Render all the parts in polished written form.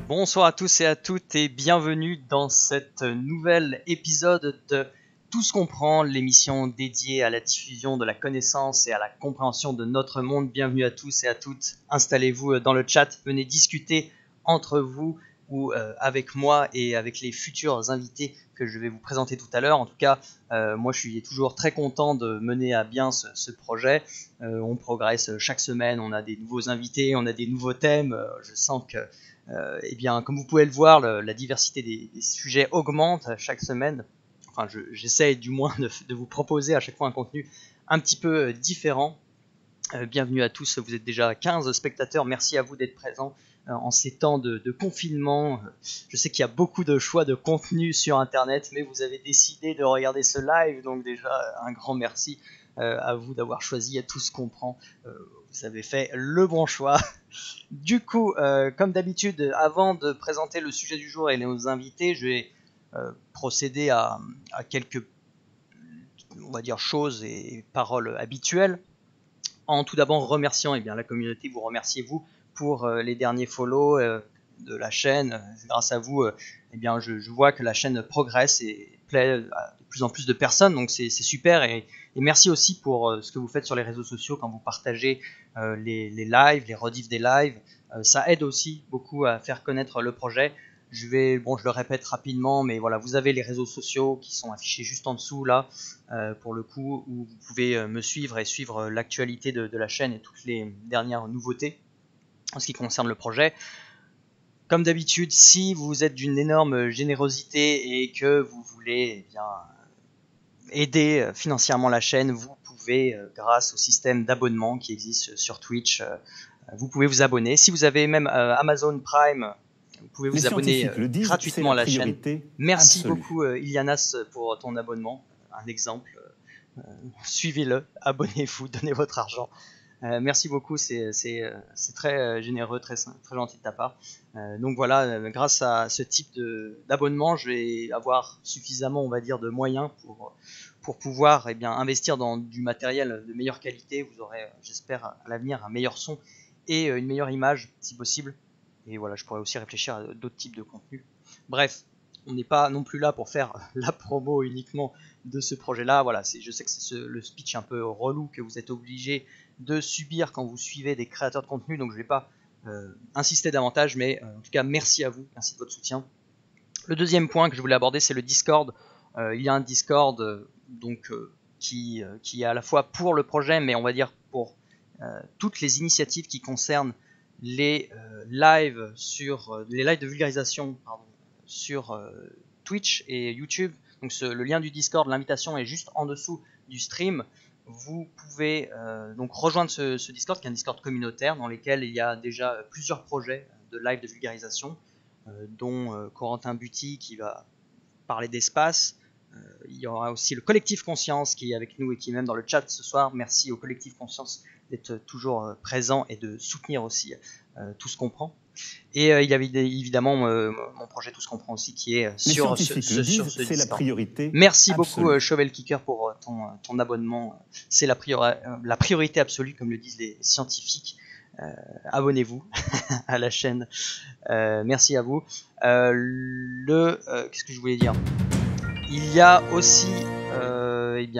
Bonsoir à tous et à toutes et bienvenue dans cet nouvel épisode de Tout ce qu'on prend, l'émission dédiée à la diffusion de la connaissance et à la compréhension de notre monde. Bienvenue à tous et à toutes, installez-vous dans le chat, venez discuter entre vous ou avec moi et avec les futurs invités que je vais vous présenter tout à l'heure. En tout cas, moi je suis toujours très content de mener à bien ce projet. On progresse chaque semaine, on a des nouveaux invités, on a des nouveaux thèmes. Je sens que eh bien, comme vous pouvez le voir, la diversité des sujets augmente chaque semaine. Enfin, j'essaie du moins de vous proposer à chaque fois un contenu un petit peu différent. Bienvenue à tous, vous êtes déjà 15 spectateurs, merci à vous d'être présents en ces temps de confinement. Je sais qu'il y a beaucoup de choix de contenu sur internet, mais vous avez décidé de regarder ce live, donc déjà un grand merci à vous d'avoir choisi à Tout ce qu'on prend. Vous avez fait le bon choix. Du coup, comme d'habitude, avant de présenter le sujet du jour et nos invités, je vais procéder à quelques, on va dire, choses et paroles habituelles. En tout d'abord remerciant la communauté, vous remerciez vous pour les derniers follow de la chaîne. Grâce à vous, je vois que la chaîne progresse et plaît à de plus en plus de personnes, donc c'est super. Et merci aussi pour ce que vous faites sur les réseaux sociaux quand vous partagez les lives, les rediffs des lives. Ça aide aussi beaucoup à faire connaître le projet. Je le répète rapidement, mais voilà, vous avez les réseaux sociaux qui sont affichés juste en dessous là, pour le coup, où vous pouvez me suivre et suivre l'actualité de la chaîne et toutes les dernières nouveautés en ce qui concerne le projet. Comme d'habitude, si vous êtes d'une énorme générosité et que vous voulez aider financièrement la chaîne, vous pouvez, grâce au système d'abonnement qui existe sur Twitch, vous pouvez vous abonner. Si vous avez même Amazon Prime, vous pouvez vous abonner gratuitement à la chaîne. Merci beaucoup Ilianas pour ton abonnement. Un exemple, suivez-le, abonnez-vous, donnez votre argent. Merci beaucoup, c'est très généreux, très gentil de ta part. Donc voilà, grâce à ce type d'abonnement, je vais avoir suffisamment, on va dire, de moyens pour pouvoir investir dans du matériel de meilleure qualité. Vous aurez, j'espère, à l'avenir un meilleur son et une meilleure image, si possible. Et voilà, je pourrais aussi réfléchir à d'autres types de contenus. Bref, on n'est pas non plus là pour faire la promo uniquement de ce projet-là. Voilà, je sais que c'est le speech un peu relou que vous êtes obligé de subir quand vous suivez des créateurs de contenu, donc je ne vais pas insister davantage, mais en tout cas merci à vous, merci de votre soutien. Le deuxième point que je voulais aborder, c'est le Discord. Il y a un Discord qui est à la fois pour le projet, mais on va dire pour toutes les initiatives qui concernent les lives de vulgarisation sur Twitch et YouTube. Donc le lien du Discord, l'invitation est juste en dessous du stream. Vous pouvez donc rejoindre ce Discord, qui est un Discord communautaire dans lequel il y a déjà plusieurs projets de live de vulgarisation, dont Corentin Buty qui va parler d'espace. Il y aura aussi le collectif Conscience qui est avec nous et qui est même dans le chat ce soir. Merci au collectif Conscience d'être toujours présent et de soutenir aussi Tout ce qu'on prend. Et il y avait évidemment mon projet Tout ce qu'on prend aussi qui est sur ce Discord. La priorité. Merci beaucoup Shovel Kicker pour ton abonnement. C'est la priorité absolue, comme le disent les scientifiques. Abonnez-vous à la chaîne. Merci à vous. Qu'est-ce que je voulais dire? Il y a aussi,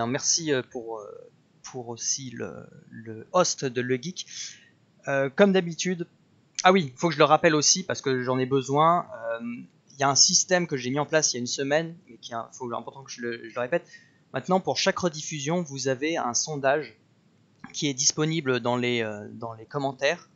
merci pour aussi le host de Le Geek. Comme d'habitude. Ah oui, il faut que je le rappelle aussi parce que j'en ai besoin. Il y a un système que j'ai mis en place il y a une semaine, mais important que je le répète. Maintenant, pour chaque rediffusion, vous avez un sondage qui est disponible dans les commentaires.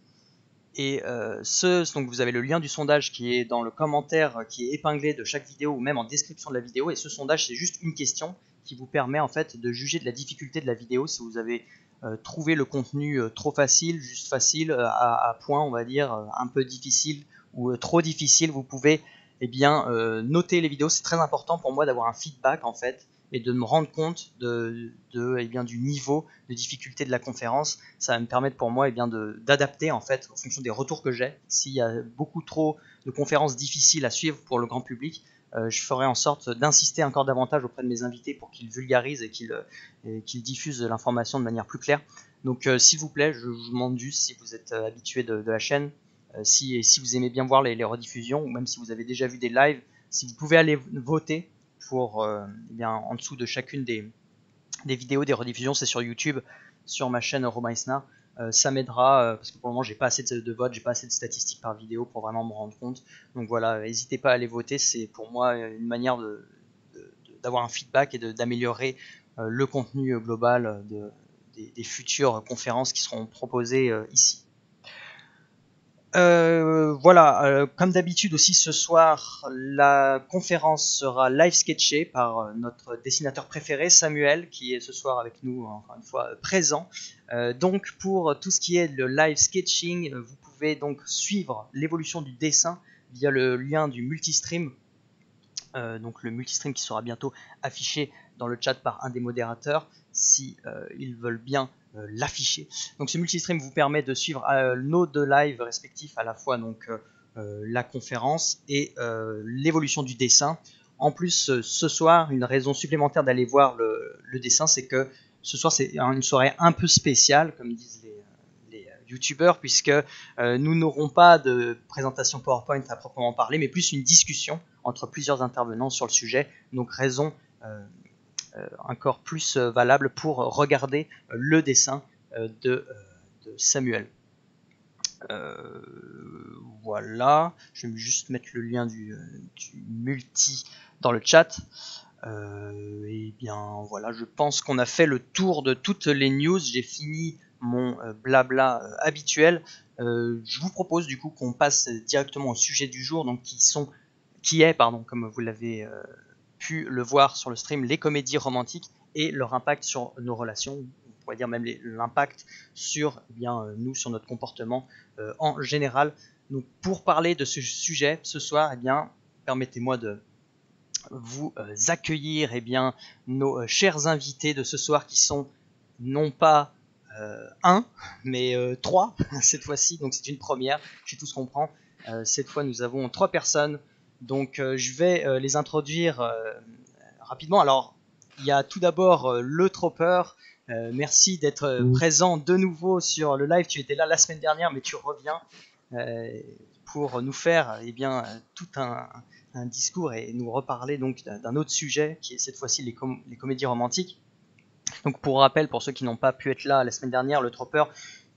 Et donc vous avez le lien du sondage qui est dans le commentaire qui est épinglé de chaque vidéo ou même en description de la vidéo. Et ce sondage, c'est juste une question qui vous permet en fait de juger de la difficulté de la vidéo. Si vous avez trouvé le contenu trop facile, juste facile, à point, on va dire, un peu difficile ou trop difficile, vous pouvez noter les vidéos. C'est très important pour moi d'avoir un feedback en fait et de me rendre compte du niveau de difficulté de la conférence. Ça va me permettre pour moi d'adapter en fait en fonction des retours que j'ai. S'il y a beaucoup trop de conférences difficiles à suivre pour le grand public, je ferai en sorte d'insister encore davantage auprès de mes invités pour qu'ils vulgarisent et qu'ils diffusent l'information de manière plus claire. Donc s'il vous plaît, je vous demande juste, si vous êtes habitué de la chaîne, si vous aimez bien voir les rediffusions, ou même si vous avez déjà vu des lives, si vous pouvez aller voter pour, en dessous de chacune des vidéos, des rediffusions, c'est sur YouTube, sur ma chaîne Romain Isna. Ça m'aidera parce que pour le moment j'ai pas assez de votes, j'ai pas assez de statistiques par vidéo pour vraiment me rendre compte. Donc voilà, n'hésitez pas à aller voter, c'est pour moi une manière d'avoir un feedback et d'améliorer le contenu global des futures conférences qui seront proposées ici. Voilà, comme d'habitude aussi ce soir, la conférence sera live sketchée par notre dessinateur préféré, Samuel, qui est ce soir avec nous, encore une fois, présent. Donc pour tout ce qui est le live sketching, vous pouvez donc suivre l'évolution du dessin via le lien du multistream. Donc le multistream qui sera bientôt affiché dans le chat par un des modérateurs, si ils veulent bien l'afficher. Donc ce multistream vous permet de suivre nos deux lives respectifs, à la fois donc la conférence et l'évolution du dessin. En plus, ce soir, une raison supplémentaire d'aller voir le dessin, c'est que ce soir c'est une soirée un peu spéciale, comme disent les youtubeurs, puisque nous n'aurons pas de présentation PowerPoint à proprement parler, mais plus une discussion entre plusieurs intervenants sur le sujet. Donc raison encore plus valable pour regarder le dessin de Samuel. Voilà, je vais juste mettre le lien du multi dans le chat. Et bien voilà, je pense qu'on a fait le tour de toutes les news. J'ai fini mon blabla habituel. Je vous propose du coup qu'on passe directement au sujet du jour, donc qui est, comme vous l'avez pu le voir sur le stream, les comédies romantiques et leur impact sur nos relations, on pourrait dire même l'impact sur nous, sur notre comportement en général. Donc pour parler de ce sujet ce soir, permettez-moi de vous accueillir nos chers invités de ce soir, qui sont non pas un, mais trois cette fois-ci, donc c'est une première chez Tout ce qu'on prend. Cette fois nous avons 3 personnes, donc je vais les introduire rapidement. Alors il y a tout d'abord le Tropper. Merci d'être présent de nouveau sur le live. Tu étais là la semaine dernière, mais tu reviens pour nous faire tout un discours et nous reparler donc d'un autre sujet, qui est cette fois-ci les comédies romantiques. Donc pour rappel, pour ceux qui n'ont pas pu être là la semaine dernière, le Tropper,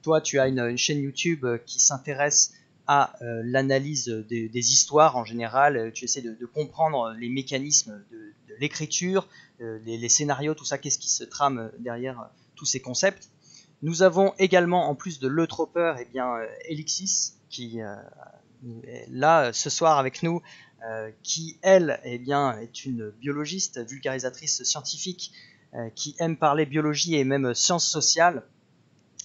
toi tu as une chaîne YouTube qui s'intéresse à l'analyse des histoires en général. Tu essaies de comprendre les mécanismes de l'écriture, les scénarios, tout ça, qu'est-ce qui se trame derrière tous ces concepts. Nous avons également, en plus de le Tropper, Elixis, qui est là ce soir avec nous, qui elle est une biologiste, vulgarisatrice scientifique, qui aime parler biologie et même sciences sociales,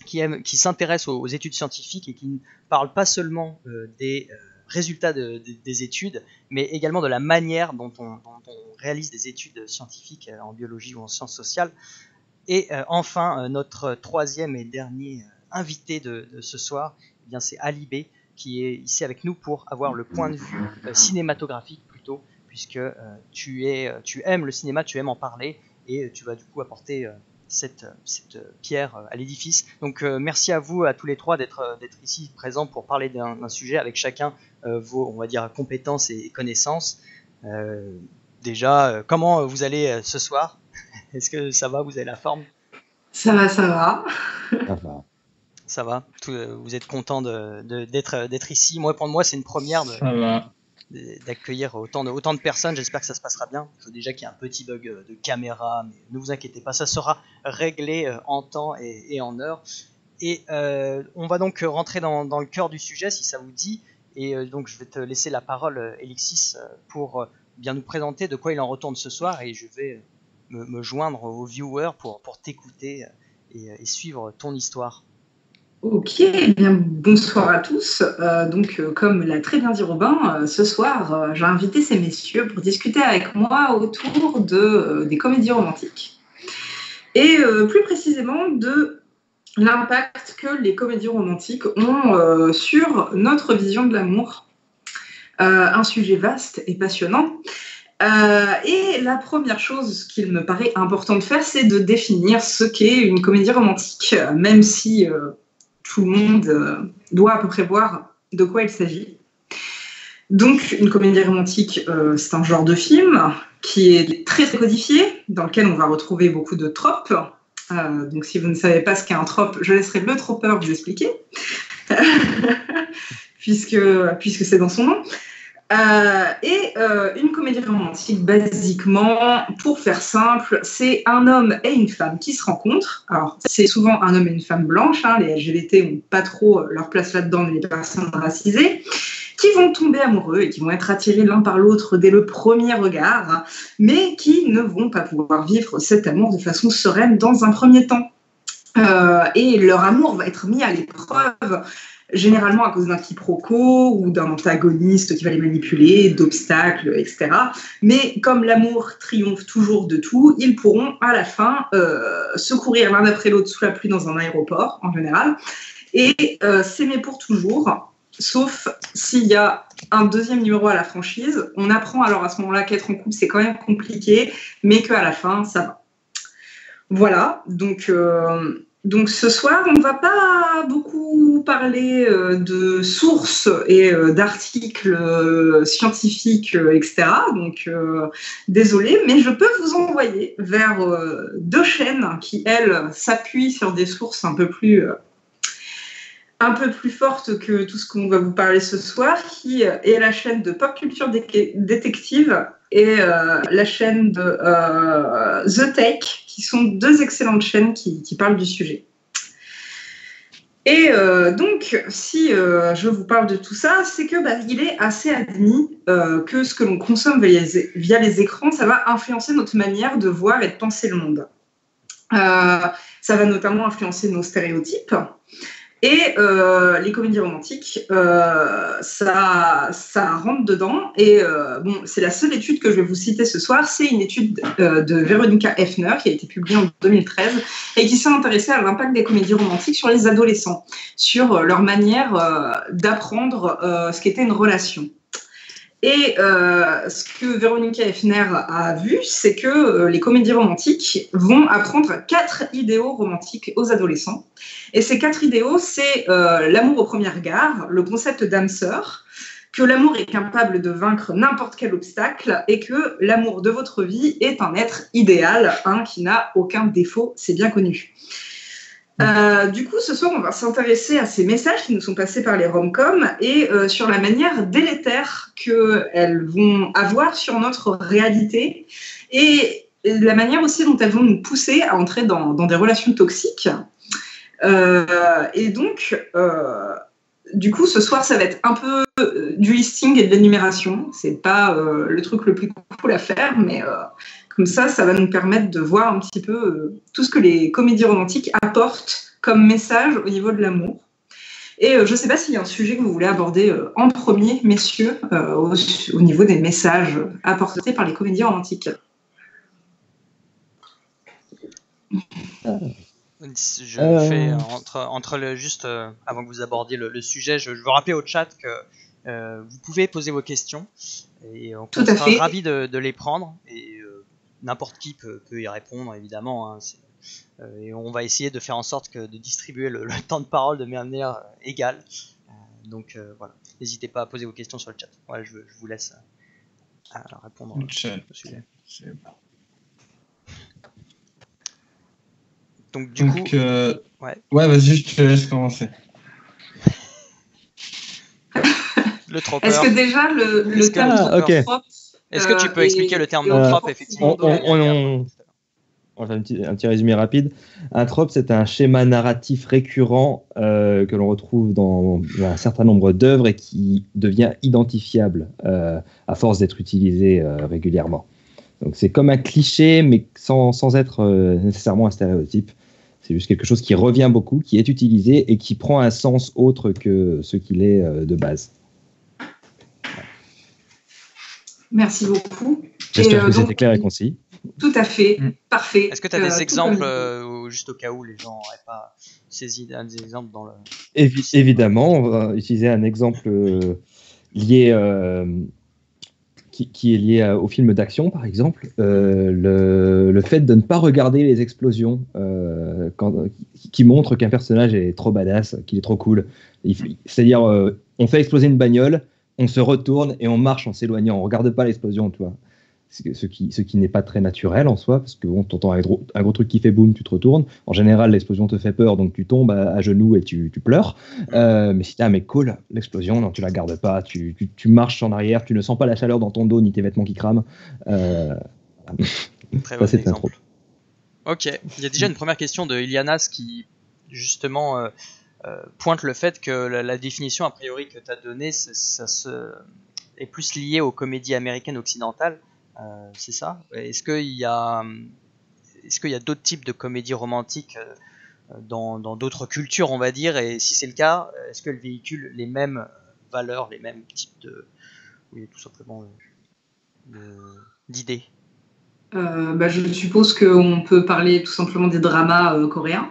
qui s'intéresse aux études scientifiques et qui ne parle pas seulement des résultats des études, mais également de la manière dont on réalise des études scientifiques en biologie ou en sciences sociales. Et enfin, notre troisième et dernier invité de ce soir, c'est Ali B, qui est ici avec nous pour avoir le point de vue cinématographique plutôt, puisque tu aimes le cinéma, tu aimes en parler, et tu vas du coup apporter cette pierre à l'édifice. Donc merci à vous, à tous les trois, d'être ici présents pour parler d'un sujet avec chacun vos, on va dire, compétences et connaissances. Déjà, comment vous allez ce soir? Est-ce que ça va? Vous avez la forme? Ça va. Ça va. Ça va. Vous êtes content d'être ici? Pour moi, c'est une première d'accueillir autant de personnes. J'espère que ça se passera bien. Il faut déjà qu'il y ait un petit bug de caméra, mais ne vous inquiétez pas, ça sera réglé en temps et en heure. Et on va donc rentrer dans le cœur du sujet, si ça vous dit. Et donc je vais te laisser la parole, Elixis, pour bien nous présenter de quoi il en retourne ce soir, et je vais me joindre aux viewers pour t'écouter et suivre ton histoire. Ok, bonsoir à tous. Comme l'a très bien dit Robin, ce soir, j'ai invité ces messieurs pour discuter avec moi autour des comédies romantiques. Et plus précisément de l'impact que les comédies romantiques ont sur notre vision de l'amour. Un sujet vaste et passionnant. Et la première chose qu'il me paraît important de faire, c'est de définir ce qu'est une comédie romantique, même si tout le monde doit à peu près voir de quoi il s'agit. Donc, une comédie romantique, c'est un genre de film qui est très, très codifié, dans lequel on va retrouver beaucoup de tropes. Donc, si vous ne savez pas ce qu'est un trope, je laisserai le tropeur vous expliquer, puisque c'est dans son nom. Une comédie romantique, basiquement, pour faire simple, c'est un homme et une femme qui se rencontrent. Alors, c'est souvent un homme et une femme blanche, hein, les LGBT n'ont pas trop leur place là-dedans, mais les personnes racisées, qui vont tomber amoureux et qui vont être attirés l'un par l'autre dès le premier regard, mais qui ne vont pas pouvoir vivre cet amour de façon sereine dans un premier temps. Et leur amour va être mis à l'épreuve, généralement à cause d'un quiproquo ou d'un antagoniste qui va les manipuler, d'obstacles, etc. Mais comme l'amour triomphe toujours de tout, ils pourront à la fin se courir l'un après l'autre sous la pluie dans un aéroport, en général, et s'aimer pour toujours, sauf s'il y a un deuxième numéro à la franchise. On apprend alors à ce moment-là qu'être en couple, c'est quand même compliqué, mais qu'à la fin, ça va. Voilà, donc ce soir, on ne va pas beaucoup parler de sources et d'articles scientifiques, etc. Donc, désolé, mais je peux vous envoyer vers deux chaînes qui, elles, s'appuient sur des sources un peu plus fortes que tout ce qu'on va vous parler ce soir, qui est la chaîne de Pop Culture Détective et la chaîne de The Take, qui sont deux excellentes chaînes qui parlent du sujet. Et donc, si je vous parle de tout ça, c'est que il est assez admis que ce que l'on consomme via les écrans, ça va influencer notre manière de voir et de penser le monde. Ça va notamment influencer nos stéréotypes. Et les comédies romantiques, ça rentre dedans. Et c'est la seule étude que je vais vous citer ce soir. C'est une étude de Veronica Effner qui a été publiée en 2013 et qui s'est intéressée à l'impact des comédies romantiques sur les adolescents, sur leur manière d'apprendre ce qu'était une relation. Et ce que Veronica Effner a vu, c'est que les comédies romantiques vont apprendre 4 idéaux romantiques aux adolescents. Et ces 4 idéaux, c'est l'amour au premier regard, le concept d'âme sœur, que l'amour est capable de vaincre n'importe quel obstacle et que l'amour de votre vie est un être idéal, qui n'a aucun défaut, c'est bien connu. Du coup, ce soir, on va s'intéresser à ces messages qui nous sont passés par les rom-coms et sur la manière délétère qu'elles vont avoir sur notre réalité et la manière aussi dont elles vont nous pousser à entrer dans des relations toxiques. Et donc, du coup, ce soir, ça va être un peu du listing et de l'énumération. C'est pas le truc le plus cool à faire, mais comme ça va nous permettre de voir un petit peu tout ce que les comédies romantiques apportent comme message au niveau de l'amour. Et je ne sais pas s'il y a un sujet que vous voulez aborder en premier, messieurs, au niveau des messages apportés par les comédies romantiques. Je fais entre juste avant que vous abordiez le sujet, je veux rappeler au chat que vous pouvez poser vos questions et on sera ravis de les prendre et n'importe qui peut y répondre évidemment, hein, et on va essayer de faire en sorte de distribuer le temps de parole de manière égale, donc voilà, n'hésitez pas à poser vos questions sur le chat. Voilà, je vous laisse répondre au sujet. Donc du coup, ouais, vas-y, je te laisse commencer. Le tropeur. Est-ce que déjà le terme okay. Trope, est-ce que tu peux expliquer le terme de trope, effectivement? On va faire un petit résumé rapide. Un trope, c'est un schéma narratif récurrent que l'on retrouve dans un certain nombre d'œuvres et qui devient identifiable à force d'être utilisé régulièrement. Donc c'est comme un cliché, mais sans être nécessairement un stéréotype. C'est juste quelque chose qui revient beaucoup, qui est utilisé et qui prend un sens autre que ce qu'il est de base. Merci beaucoup. J'espère que c'était clair et concis. Tout à fait, parfait. Est-ce que tu as des exemples, juste au cas où les gens n'auraient pas saisi des exemples dans le... Évidemment, on va utiliser un exemple lié qui est lié au film d'action, par exemple, le fait de ne pas regarder les explosions qui montre qu'un personnage est trop badass, qu'il est trop cool. C'est-à-dire, on fait exploser une bagnole, on se retourne et on marche en s'éloignant. On ne regarde pas l'explosion, tu vois. Ce qui n'est pas très naturel en soi, parce que bon, t'entends un gros truc qui fait boum, tu te retournes. En général, l'explosion te fait peur, donc tu tombes à genoux et tu pleures. Mais si t'es un mec cool, l'explosion, non, tu la gardes pas, tu marches en arrière, tu ne sens pas la chaleur dans ton dos ni tes vêtements qui crament. Très bon exemple. Ok, il y a déjà une première question de Ilianas qui justement pointe le fait que la définition a priori que tu as donnée, est plus liée aux comédies américaines occidentales. C'est ça. Est-ce qu'il y a d'autres types de comédies romantiques dans d'autres cultures, on va dire, et si c'est le cas, est-ce qu'elles véhiculent les mêmes valeurs, les mêmes types tout simplement d'idées? Je suppose qu'on peut parler tout simplement des dramas coréens.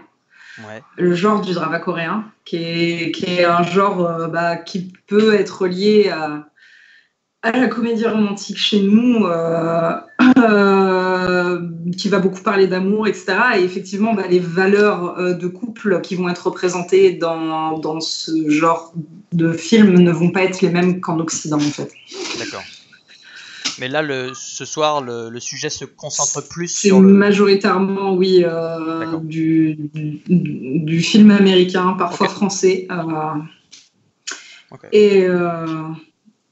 Ouais. Le genre du drama coréen, qui est un genre qui peut être lié à la comédie romantique chez nous, qui va beaucoup parler d'amour, etc. Et effectivement, les valeurs de couple qui vont être représentées dans ce genre de film ne vont pas être les mêmes qu'en Occident, en fait. D'accord. Mais là, ce soir, le sujet se concentre plus sur majoritairement, oui, du film américain, parfois français. Okay.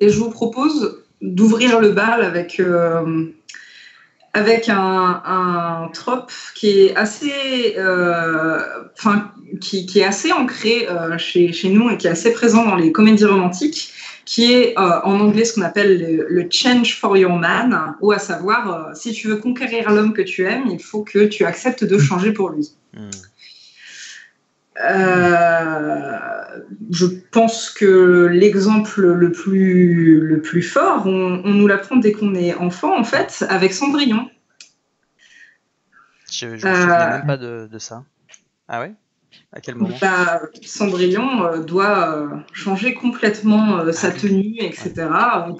Et je vous propose d'ouvrir le bal avec un trope qui est assez, qui est assez ancré chez nous et qui est assez présent dans les comédies romantiques, qui est en anglais ce qu'on appelle le change for your man, ou à savoir, si tu veux conquérir l'homme que tu aimes, il faut que tu acceptes de changer pour lui. Je pense que l'exemple le plus fort, on nous l'apprend dès qu'on est enfant, en fait, avec Cendrillon. Je me souviens même pas de ça. Ah ouais? À quel moment? Cendrillon doit changer complètement sa tenue, etc.,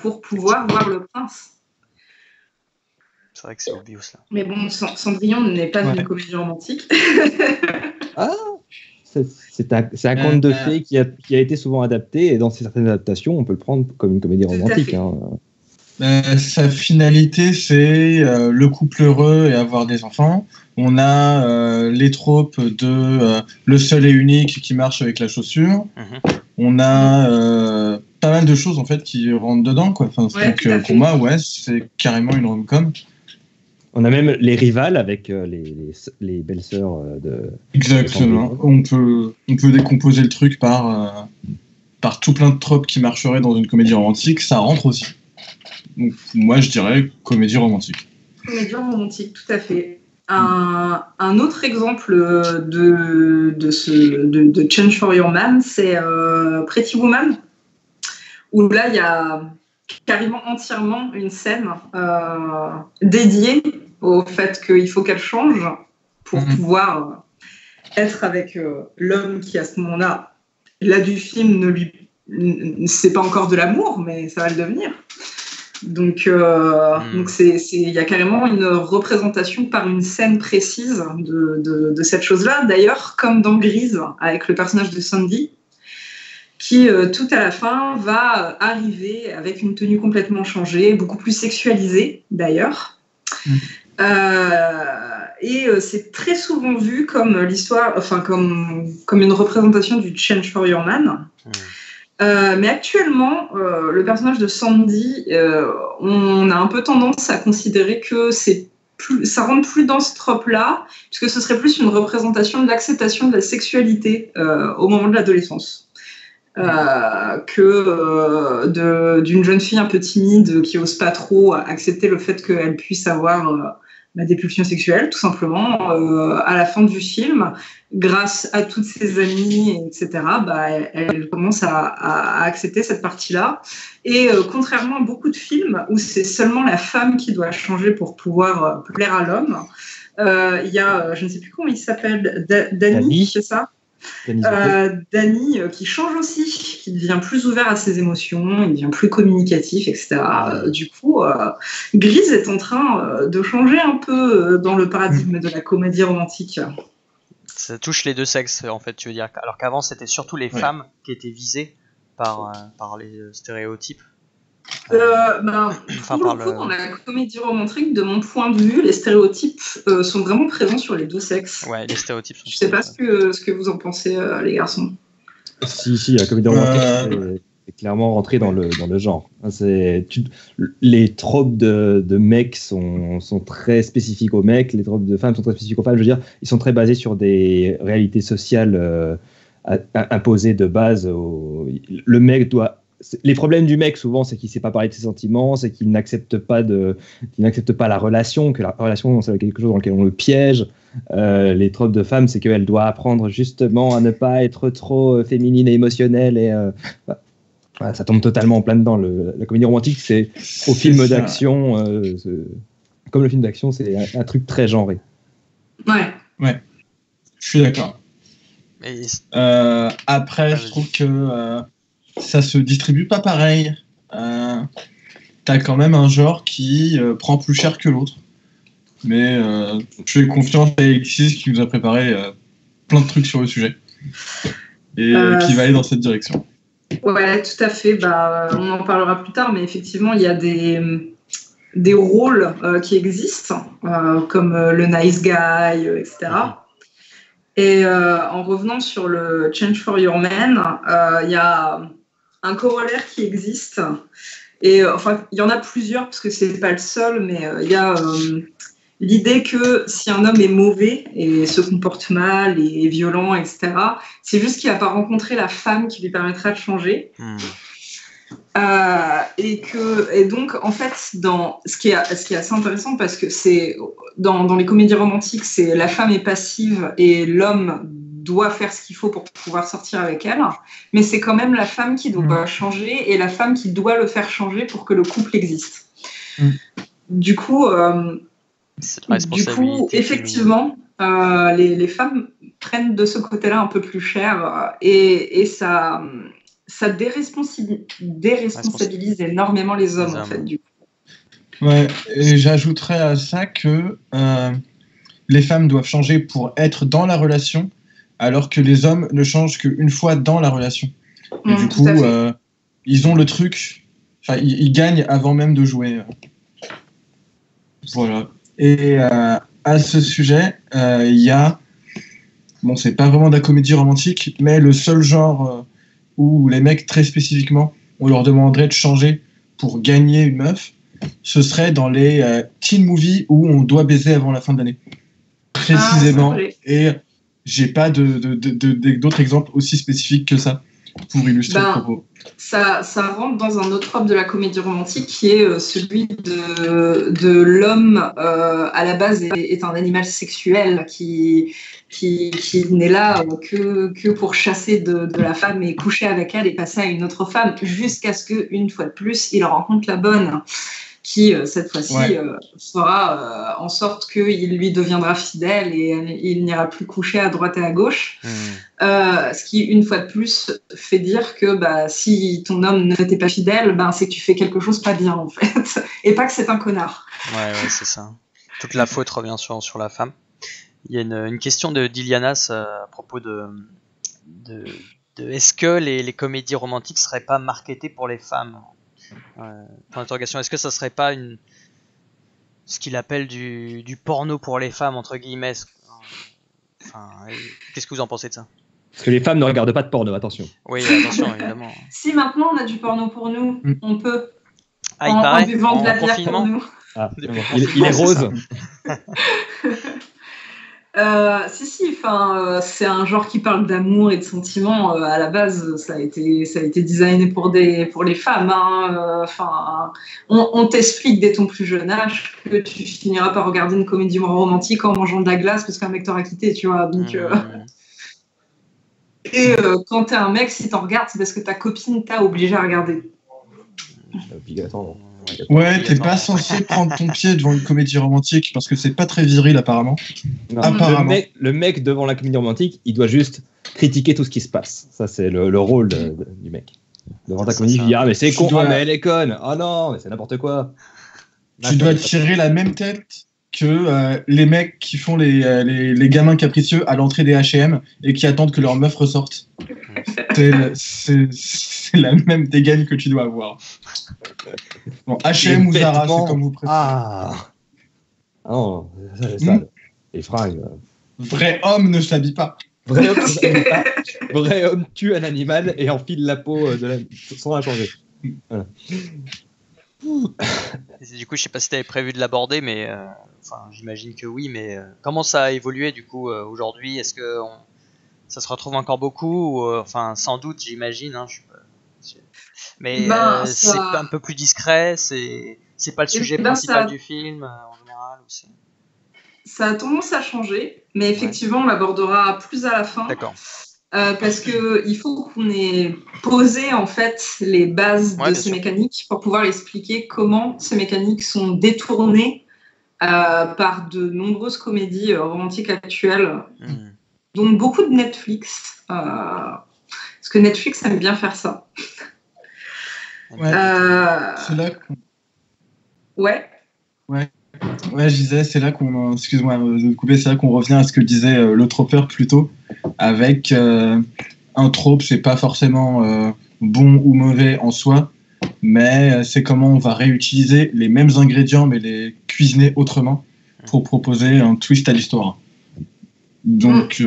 pour pouvoir voir le prince. C'est vrai que c'est obvious, là. Mais bon, Cendrillon n'est pas une comédie romantique. Ah, c'est un conte de fées qui a été souvent adapté, et dans certaines adaptations, on peut le prendre comme une comédie romantique. Sa finalité, c'est le couple heureux et avoir des enfants. On a les tropes de le seul et unique qui marche avec la chaussure. On a pas mal de choses en fait qui rentrent dedans, quoi. Enfin, donc pour moi, c'est carrément une rom-com. On a même les rivales avec les belles-sœurs de... Exactement. On peut décomposer le truc par tout plein de tropes qui marcheraient dans une comédie romantique. Ça rentre aussi. Donc, moi, je dirais comédie romantique. Comédie romantique, tout à fait. Un autre exemple de Change for Your Man, c'est Pretty Woman, où là, il y a carrément entièrement une scène dédiée au fait qu'il faut qu'elle change pour pouvoir être avec l'homme qui, à ce moment-là du film, c'est pas encore de l'amour, mais ça va le devenir. Donc, il y a carrément une représentation par une scène précise de cette chose-là. D'ailleurs, comme dans Grise, avec le personnage de Sandy, qui, tout à la fin, va arriver avec une tenue complètement changée, beaucoup plus sexualisée, d'ailleurs. Et c'est très souvent vu comme l'histoire, comme une représentation du Change for Your Man. Mais actuellement, le personnage de Sandy, on a un peu tendance à considérer que ça rentre plus dans ce trope-là, puisque ce serait plus une représentation de l'acceptation de la sexualité au moment de l'adolescence. D'une jeune fille un peu timide qui n'ose pas trop accepter le fait qu'elle puisse avoir des pulsions sexuelles, tout simplement. À la fin du film, grâce à toutes ses amies, etc., elle commence à accepter cette partie-là. Et contrairement à beaucoup de films où c'est seulement la femme qui doit changer pour pouvoir plaire à l'homme, il y a, je ne sais plus comment il s'appelle, Danny, c'est ça ? Danny qui change aussi, qui devient plus ouvert à ses émotions, il devient plus communicatif, etc. Du coup, Grise est en train de changer un peu dans le paradigme de la comédie romantique. Ça touche les deux sexes, en fait, tu veux dire. Alors qu'avant, c'était surtout les femmes qui étaient visées par les stéréotypes. Pour le coup, dans la comédie romantique, de mon point de vue, les stéréotypes sont vraiment présents sur les deux sexes. Ouais, les stéréotypes sont. Je sais pas ce que vous en pensez, les garçons. Si, la comédie romantique, c'est clairement rentré dans le genre. Les tropes de mecs sont très spécifiques aux mecs, les tropes de femmes sont très spécifiques aux femmes. Je veux dire, ils sont très basés sur des réalités sociales imposées de base. Le mec doit. Les problèmes du mec, souvent, c'est qu'il ne sait pas parler de ses sentiments, c'est qu'il n'accepte pas la relation, que la relation, c'est quelque chose dans lequel on le piège. Les tropes de femmes, c'est qu'elle doit apprendre justement à ne pas être trop féminine et émotionnelle. Et ça tombe totalement en plein dedans. La comédie romantique, c'est au film d'action. Comme le film d'action, c'est un truc très genré. Ouais. Je suis d'accord. Après, je trouve que ça se distribue pas pareil. T'as quand même un genre qui prend plus cher que l'autre. Mais je fais confiance à Alexis qui nous a préparé plein de trucs sur le sujet. Et qui va aller dans cette direction. Ouais, tout à fait. On en parlera plus tard, mais effectivement, il y a des rôles qui existent, comme le nice guy, etc. Et en revenant sur le Change for Your Man, il y a un corollaire qui existe. Et il y en a plusieurs, parce que c'est pas le seul, mais il y a l'idée que si un homme est mauvais et se comporte mal et est violent, etc., c'est juste qu'il n'a pas rencontré la femme qui lui permettra de changer. Et donc, en fait, ce qui est assez intéressant, parce que c'est dans les comédies romantiques, c'est la femme est passive et l'homme doit faire ce qu'il faut pour pouvoir sortir avec elle, mais c'est quand même la femme qui doit changer et la femme qui doit le faire changer pour que le couple existe. Du coup, effectivement, les femmes prennent de ce côté-là un peu plus cher et ça déresponsabilise énormément les hommes, en fait, du coup. Ouais, et j'ajouterais à ça que les femmes doivent changer pour être dans la relation, alors que les hommes ne changent qu'une fois dans la relation. Et du coup, ils ont le truc, ils gagnent avant même de jouer. Voilà. Et à ce sujet, il y a, c'est pas vraiment de la comédie romantique, mais le seul genre où les mecs, très spécifiquement, on leur demanderait de changer pour gagner une meuf, ce serait dans les teen movies où on doit baiser avant la fin de l'année. Précisément. Et j'ai pas d'autres exemples aussi spécifiques que ça pour illustrer le propos. Ça rentre dans un autre trope de la comédie romantique qui est celui de l'homme à la base est un animal sexuel qui n'est là que pour chasser de la femme et coucher avec elle et passer à une autre femme jusqu'à ce qu'une fois de plus il rencontre la bonne qui cette fois-ci fera en sorte qu'il lui deviendra fidèle et il n'ira plus coucher à droite et à gauche. Ce qui, une fois de plus, fait dire que si ton homme ne t'est pas fidèle, c'est que tu fais quelque chose pas bien, en fait. Et pas que c'est un connard. Ouais, c'est ça. Toute la faute revient sur la femme. Il y a une question d'Ilianas à propos de est-ce que les comédies romantiques seraient pas marketées pour les femmes ? Point d'interrogation. Est-ce que ça serait pas ce qu'il appelle du porno pour les femmes, entre guillemets? Qu'est-ce que vous en pensez de ça? Parce que les femmes ne regardent pas de porno, attention. Oui, attention, évidemment. Si maintenant on a du porno pour nous, on peut. Il paraît, en buvant de la bière pour nous. Il est rose. C'est un genre qui parle d'amour et de sentiments. À la base, ça a été designé pour les femmes. On t'explique dès ton plus jeune âge que tu finiras par regarder une comédie romantique en mangeant de la glace parce qu'un mec t'aura quitté, tu vois. Donc, quand t'es un mec, si t'en regardes, c'est parce que ta copine t'a obligé à regarder. Obligatoire. Ouais, t'es pas censé prendre ton pied devant une comédie romantique parce que c'est pas très viril apparemment. Non, apparemment. Le mec devant la comédie romantique, il doit juste critiquer tout ce qui se passe. Ça, c'est le rôle du mec. Devant ta comédie, je dis mais c'est con, mais elle est conne. Oh non, mais c'est n'importe quoi. Tu dois tirer la même tête que les mecs qui font les gamins capricieux à l'entrée des H&M et qui attendent que leur meuf ressorte. C'est la même dégaine que tu dois avoir. Bon, H&M ou Zara, c'est comme vous préférez. Ah non, ça, les fringues. Vrai homme ne s'habille pas. Vrai homme tue un animal et enfile la peau sans la changer. Voilà. Du coup, je sais pas si tu avais prévu de l'aborder, mais j'imagine que oui. Mais comment ça a évolué du coup aujourd'hui? Est-ce que ça se retrouve encore beaucoup sans doute, j'imagine. Hein, mais c'est un peu plus discret. C'est pas le sujet principal du film en général. Ça a tendance à changer, mais effectivement, on l'abordera plus à la fin. D'accord. Parce qu'il faut qu'on ait posé en fait les bases de ces mécaniques pour pouvoir expliquer comment ces mécaniques sont détournées par de nombreuses comédies romantiques actuelles, dont beaucoup de Netflix. Parce que Netflix aime bien faire ça. C'est là qu'on... Ouais, je disais, c'est là qu'on... Excuse-moi de couper, c'est là qu'on revient à ce que disait le tropeur plus tôt, avec un trope, c'est pas forcément bon ou mauvais en soi, mais c'est comment on va réutiliser les mêmes ingrédients, mais les cuisiner autrement, pour proposer un twist à l'histoire. Donc,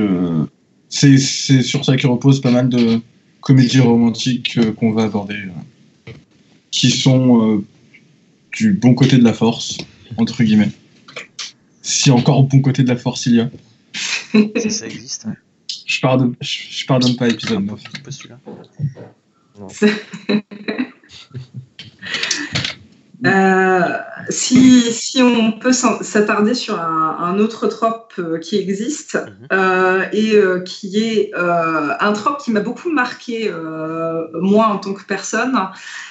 c'est sur ça que repose pas mal de comédies romantiques qu'on va aborder, qui sont du bon côté de la force, entre guillemets. Si encore bon côté de la force il y a. Ça existe. Ouais. Je pardonne pas épisode 9. Un peu celui-là. Si on peut s'attarder sur un autre trope qui existe qui est un trope qui m'a beaucoup marqué moi en tant que personne,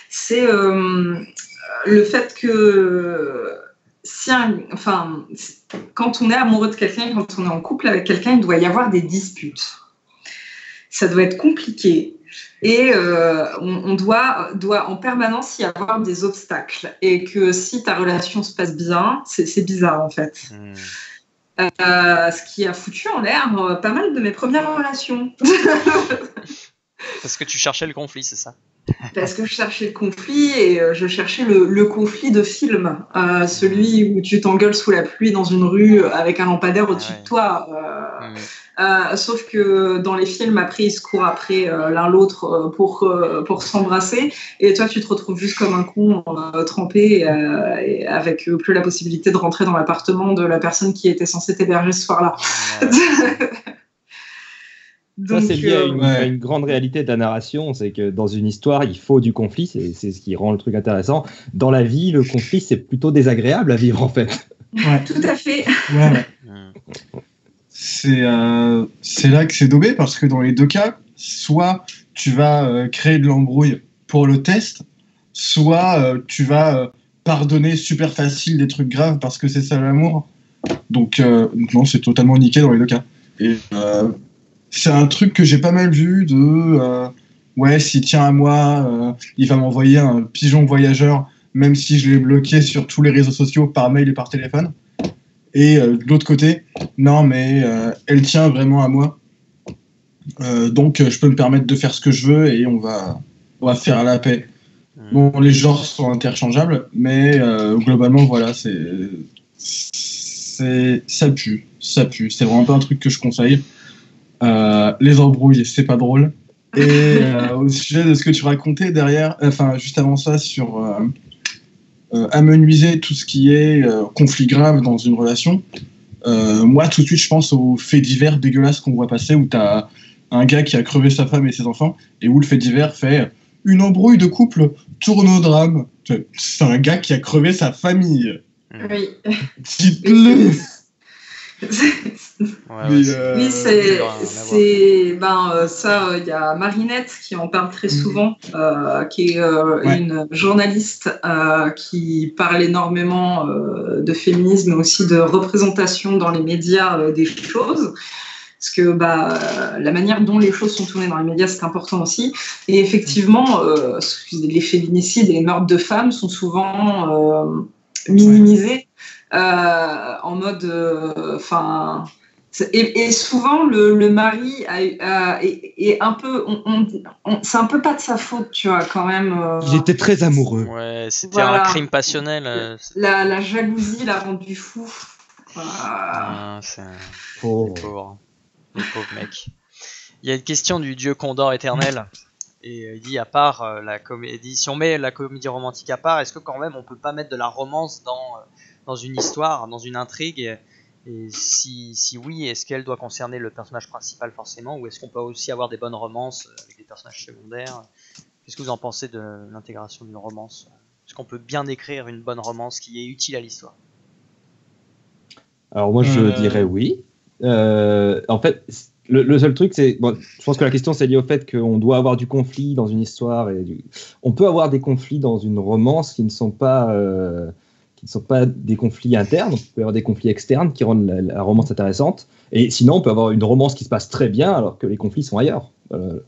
c'est le fait que quand on est amoureux de quelqu'un, quand on est en couple avec quelqu'un, il doit y avoir des disputes. Ça doit être compliqué. Et on doit en permanence y avoir des obstacles. Et que si ta relation se passe bien, c'est bizarre en fait. Ce qui a foutu en l'air pas mal de mes premières relations. Parce que tu cherchais le conflit, c'est ça? Parce que je cherchais le conflit et je cherchais le conflit de film. Celui où tu t'engueules sous la pluie dans une rue avec un lampadaire au-dessus de toi. Sauf que dans les films, après, ils se courent après l'un l'autre pour s'embrasser. Et toi, tu te retrouves juste comme un con trempé et avec plus la possibilité de rentrer dans l'appartement de la personne qui était censée t'héberger ce soir-là. Donc, ça, c'est lié à une grande réalité de la narration, c'est que dans une histoire, il faut du conflit, c'est ce qui rend le truc intéressant. Dans la vie, le conflit, c'est plutôt désagréable à vivre, en fait. Ouais. Tout à fait. Ouais. C'est là que c'est daubé, parce que dans les deux cas, soit tu vas créer de l'embrouille pour le test, soit tu vas pardonner super facile des trucs graves parce que c'est ça l'amour. Donc non, c'est totalement niqué dans les deux cas. Et c'est un truc que j'ai pas mal vu de s'il tient à moi, il va m'envoyer un pigeon voyageur, même si je l'ai bloqué sur tous les réseaux sociaux par mail et par téléphone. Et de l'autre côté, non, mais elle tient vraiment à moi. Donc je peux me permettre de faire ce que je veux et on va faire la paix. Bon, les genres sont interchangeables, mais globalement, voilà, ça pue. C'est vraiment pas un truc que je conseille. Les embrouilles, c'est pas drôle. Et au sujet de ce que tu racontais derrière, juste avant ça, sur amenuiser tout ce qui est conflit grave dans une relation, moi tout de suite je pense aux faits divers dégueulasses qu'on voit passer, où t'as un gars qui a crevé sa femme et ses enfants, et où le fait divers fait une embrouille de couple tourne au drame. C'est un gars qui a crevé sa famille. Oui. Dites-le. Oui, ça, il y a Marinette qui en parle très souvent, qui est une journaliste qui parle énormément de féminisme, mais aussi de représentation dans les médias des choses. parce que la manière dont les choses sont tournées dans les médias, c'est important aussi. Et effectivement, les féminicides et les meurtres de femmes sont souvent minimisés en mode, et souvent le mari est un peu, c'est un peu pas de sa faute, tu vois, quand même. Il était très amoureux. Ouais, c'était Voilà. un crime passionnel. La jalousie l'a rendu fou. C'est Pauvre. les pauvres mecs. Il y a une question du dieu Condor éternel. Et il dit, à part la comédie, si on met la comédie romantique à part, est-ce que quand même on peut pas mettre de la romance dans une histoire, dans une intrigue, et si oui, est-ce qu'elle doit concerner le personnage principal forcément, ou est-ce qu'on peut aussi avoir des bonnes romances avec des personnages secondaires? Qu'est-ce que vous en pensez de l'intégration d'une romance? Est-ce qu'on peut bien écrire une bonne romance qui est utile à l'histoire? Alors moi je dirais oui. En fait, le seul truc, c'est, bon, je pense que la question c'est lié au fait qu'on doit avoir du conflit dans une histoire on peut avoir des conflits dans une romance qui ne sont pas des conflits internes. On peut avoir des conflits externes qui rendent la romance intéressante. Et sinon, on peut avoir une romance qui se passe très bien alors que les conflits sont ailleurs. Il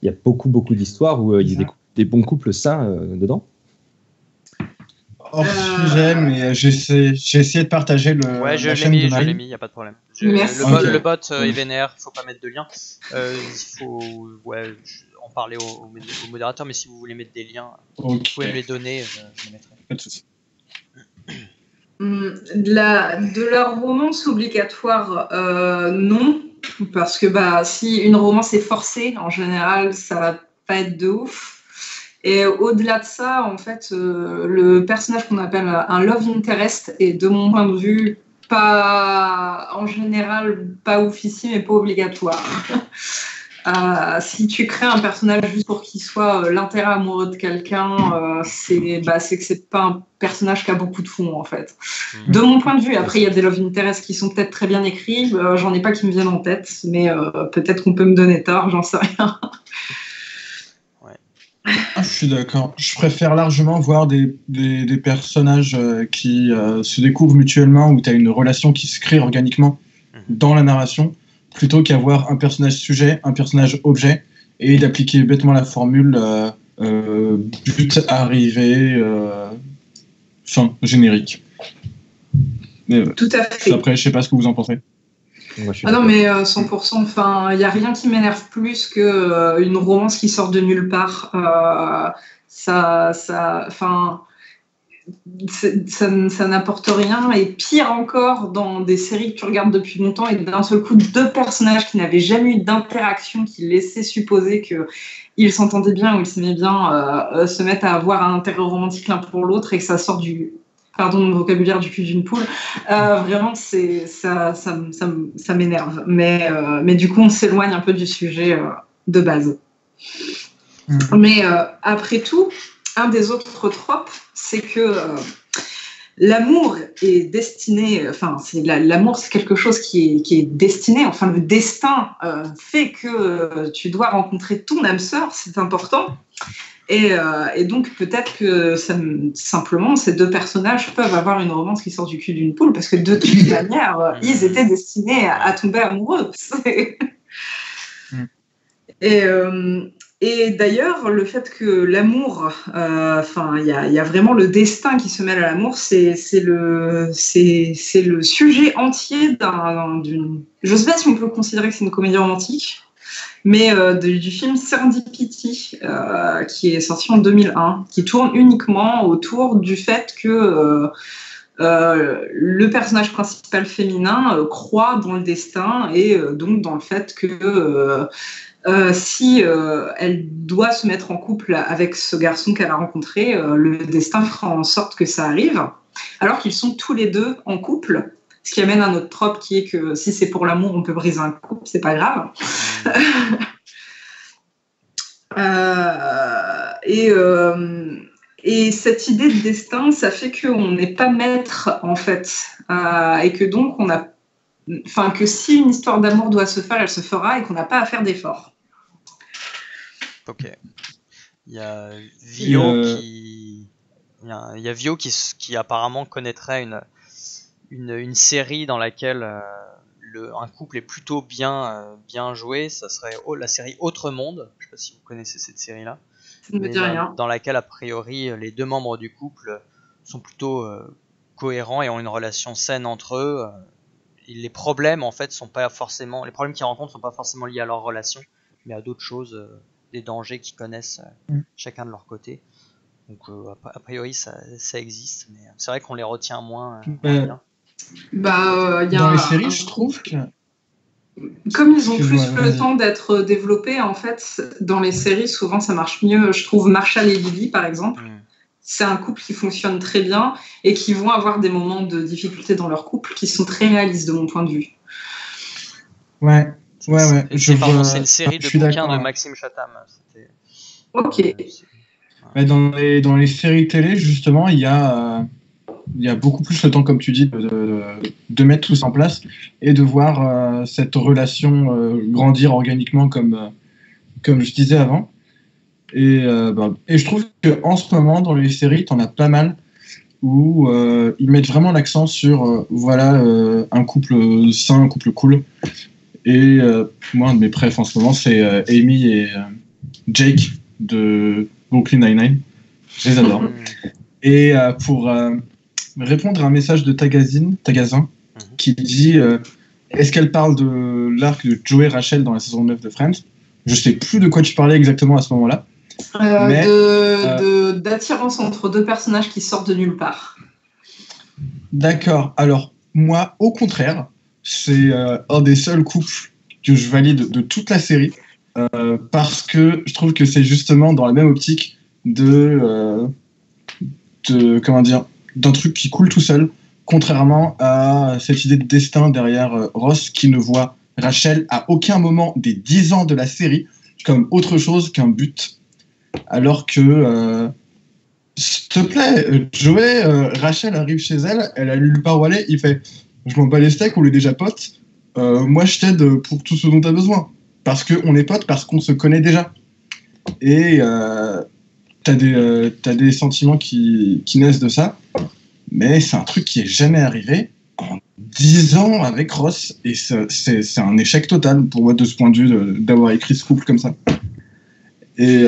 y a beaucoup d'histoires où il y a des bons couples sains dedans. Hors sujet, mais j'ai essayé de partager Ouais, je la l'ai chaîne mis, de je Marie. l'ai mis, y a pas de problème. Merci. Le bot est vénère, faut pas mettre de lien. Il faut en parler au modérateur, mais si vous voulez mettre des liens, vous pouvez me les donner, je les mettrai. Pas de souci. De la romance obligatoire, non, parce que si une romance est forcée, en général, ça va pas être de ouf. Et au-delà de ça, en fait, le personnage qu'on appelle un love interest est, de mon point de vue, pas, en général, pas oufissime et pas obligatoire. Si tu crées un personnage juste pour qu'il soit l'intérêt amoureux de quelqu'un, c'est que c'est pas un personnage qui a beaucoup de fond, en fait. De mon point de vue, après il y a des love interests qui sont peut-être très bien écrits, j'en ai pas qui me viennent en tête, mais peut-être qu'on peut me donner tort, j'en sais rien. Je suis d'accord. Je préfère largement voir des personnages qui se découvrent mutuellement, où tu as une relation qui se crée organiquement dans la narration, plutôt qu'avoir un personnage sujet, un personnage objet, et d'appliquer bêtement la formule but arrivé, fin, générique. Mais, tout à fait. Après, je sais pas ce que vous en pensez. Moi, non, mais 100%, enfin, il n'y a rien qui m'énerve plus qu'une romance qui sort de nulle part. Ça n'apporte rien. Et pire encore, dans des séries que tu regardes depuis longtemps, et d'un seul coup, deux personnages qui n'avaient jamais eu d'interaction, qui laissaient supposer qu'ils s'entendaient bien ou ils s'aimaient bien, se mettent à avoir un intérêt romantique l'un pour l'autre et que ça sort pardon mon vocabulaire, du cul d'une poule. Vraiment, ça m'énerve. Mais du coup, on s'éloigne un peu du sujet de base. Mais après tout, un des autres tropes, c'est que l'amour est destiné, l'amour, c'est quelque chose qui est destiné, enfin, le destin fait que tu dois rencontrer ton âme sœur, c'est important. Et donc, peut-être que simplement, ces deux personnages peuvent avoir une romance qui sort du cul d'une poule, parce que de toute manière, ils étaient destinés à tomber amoureux. Et d'ailleurs, le fait que l'amour, il y a vraiment le destin qui se mêle à l'amour, c'est le sujet entier d'une... Je ne sais pas si on peut considérer que c'est une comédie romantique, mais du film Serendipity, qui est sorti en 2001, qui tourne uniquement autour du fait que le personnage principal féminin croit dans le destin et donc dans le fait que si elle doit se mettre en couple avec ce garçon qu'elle a rencontré, le destin fera en sorte que ça arrive, alors qu'ils sont tous les deux en couple. Ce qui amène à notre trope qui est que si c'est pour l'amour, on peut briser un couple, c'est pas grave. Et cette idée de destin, ça fait qu'on n'est pas maître, en fait. Et que donc, que si une histoire d'amour doit se faire, elle se fera et qu'on n'a pas à faire d'efforts. Ok. Il y a Vio qui apparemment connaîtrait une série dans laquelle un couple est plutôt bien joué, ça serait la série Autre Monde. Je sais pas si vous connaissez cette série-là. Ça ne me dit rien. Dans laquelle, a priori, les deux membres du couple sont plutôt cohérents et ont une relation saine entre eux. Les problèmes, en fait, les problèmes qu'ils rencontrent sont pas forcément liés à leur relation, mais à d'autres choses, des dangers qu'ils connaissent chacun de leur côté. Donc, a priori, ça existe, mais c'est vrai qu'on les retient moins bien. Dans les séries, je trouve que... Comme ils ont plus le temps d'être développés, en fait, dans les séries, souvent ça marche mieux. Je trouve Marshall et Lily, par exemple, c'est un couple qui fonctionne très bien et qui vont avoir des moments de difficulté dans leur couple qui sont très réalistes de mon point de vue. Ouais. C'est une série de bouquins de Maxime Chatham. Ok. Dans les séries télé, justement, il y a beaucoup plus le temps, comme tu dis, de mettre tout ça en place et de voir cette relation grandir organiquement, comme je disais avant. Et je trouve qu'en ce moment, dans les séries, t'en as pas mal où ils mettent vraiment l'accent sur un couple sain, un couple cool. Et moi, un de mes préfs en ce moment, c'est Amy et Jake de Brooklyn Nine-Nine. Je les adore. Et pour répondre à un message de Tagazin qui dit est-ce qu'elle parle de l'arc de Joey Rachel dans la saison 9 de Friends? Je sais plus de quoi tu parlais exactement à ce moment-là. D'attirance entre deux personnages qui sortent de nulle part. D'accord. Alors, moi, au contraire, c'est un des seuls couples que je valide de toute la série parce que je trouve que c'est justement dans la même optique d'un truc qui coule tout seul, contrairement à cette idée de destin derrière Ross qui ne voit Rachel à aucun moment des 10 ans de la série comme autre chose qu'un but. Alors que, s'il te plaît, Joey, Rachel arrive chez elle, elle a lu le parolet, il fait « Je m'en bats les steaks, on est déjà potes, moi je t'aide pour tout ce dont tu as besoin. » Parce qu'on est potes, parce qu'on se connaît déjà. Et t'as des sentiments qui naissent de ça, mais c'est un truc qui est jamais arrivé en 10 ans avec Ross, et c'est un échec total pour moi de ce point de vue d'avoir écrit ce couple comme ça. Et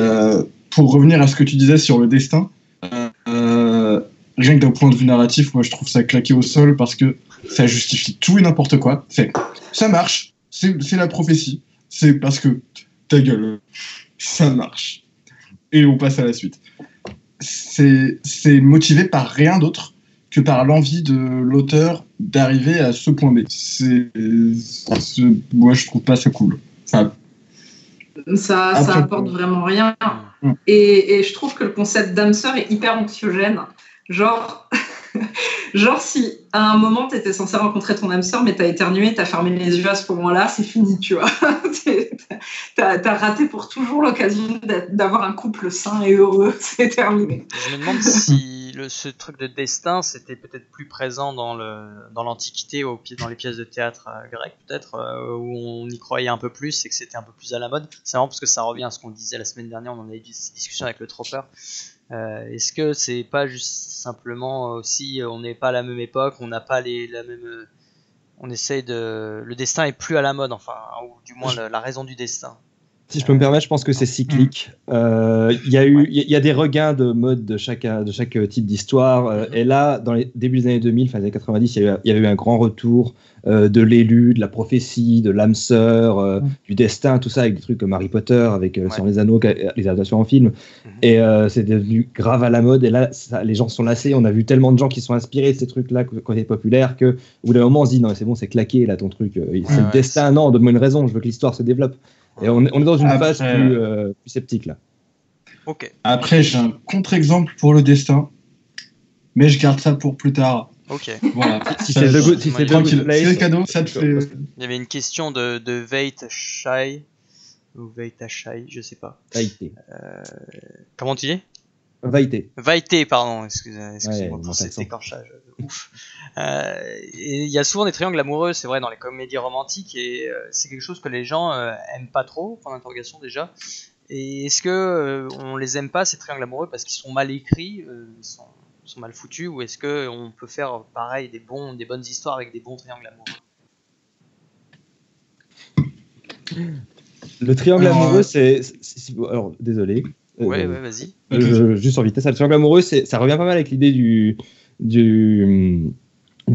pour revenir à ce que tu disais sur le destin, rien que d'un point de vue narratif, moi je trouve ça claqué au sol parce que ça justifie tout et n'importe quoi. Ça marche, c'est la prophétie, c'est parce que ta gueule, ça marche. Et on passe à la suite. C'est motivé par rien d'autre que par l'envie de l'auteur d'arriver à ce point B. Moi je trouve pas ça cool. Ça apporte vraiment rien. Et je trouve que le concept d'âme sœur est hyper anxiogène. Genre si à un moment t'étais censé rencontrer ton âme sœur, mais t'as éternué, t'as fermé les yeux à ce moment-là, c'est fini, tu vois. T'as raté pour toujours l'occasion d'avoir un couple sain et heureux. C'est terminé. Je me demande si ce truc de destin, c'était peut-être plus présent dans l'Antiquité, dans les pièces de théâtre grecques, peut-être, où on y croyait un peu plus et que c'était un peu plus à la mode. C'est marrant parce que ça revient à ce qu'on disait la semaine dernière, on en avait eu cette discussion avec le Tropper. Est-ce que c'est pas juste simplement aussi, on n'est pas à la même époque, on n'a pas la même... on essaye le destin est plus à la mode, enfin, ou du moins la raison du destin. Si je peux me permettre, je pense que c'est cyclique. Il y a des regains de mode de chaque type d'histoire. Et là, dans les débuts des années 2000, fin des années 90, il y avait eu un grand retour de l'élu, de la prophétie, de l'âme sœur, du destin, tout ça, avec des trucs comme Harry Potter, avec sur les anneaux, les adaptations en film. Et c'est devenu grave à la mode. Et là, les gens sont lassés. On a vu tellement de gens qui sont inspirés de ces trucs-là quand ils étaient populaires qu'au bout d'un moment, on se dit non, c'est bon, c'est claqué là ton truc. C'est le destin. Non, donne-moi une raison. Je veux que l'histoire se développe. Et on est dans une phase plus sceptique là. Ok. Après, j'ai un contre-exemple pour le destin, mais je garde ça pour plus tard. Ok. Voilà. Si c'est tranquille. C'est le cadeau, ça te fait. Il y avait une question de Veit Shai ou Veita Shai, je sais pas. Vaité. Comment tu dis? Vaité, pardon. Excusez-moi pour cet écorchage de ouf. Et il y a souvent des triangles amoureux, c'est vrai, dans les comédies romantiques, et c'est quelque chose que les gens aiment pas trop, point d'interrogation déjà. Et est-ce que on les aime pas, ces triangles amoureux, parce qu'ils sont mal écrits, ils sont mal foutus, ou est-ce que on peut faire pareil, des bonnes histoires avec des bons triangles amoureux? Le triangle Alors, amoureux, alors, désolé. Ouais, vas-y. Juste en vitesse, le triangle amoureux, ça revient pas mal avec l'idée du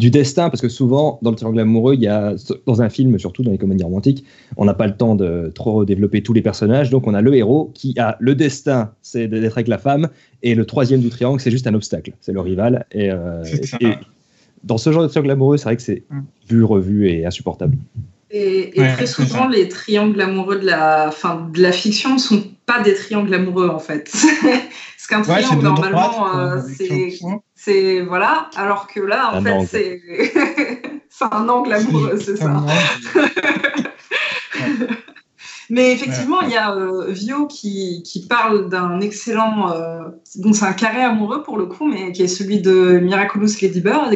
destin, parce que souvent, dans le triangle amoureux, il y a, dans un film, surtout dans les comédies romantiques, on n'a pas le temps de trop développer tous les personnages, donc on a le héros qui a le destin, c'est d'être avec la femme, et le troisième du triangle, c'est juste un obstacle, c'est le rival. Et dans ce genre de triangle amoureux, c'est vrai que c'est vu, revu et insupportable. Et très souvent, les triangles amoureux de la fiction ne sont pas des triangles amoureux, en fait. Parce qu'un triangle, normalement, c'est voilà, alors que là, en fait, c'est un angle amoureux, c'est ça. Mais effectivement, il y a Vio qui parle d'un excellent... bon, c'est un carré amoureux pour le coup, mais qui est celui de Miraculous Ladybird,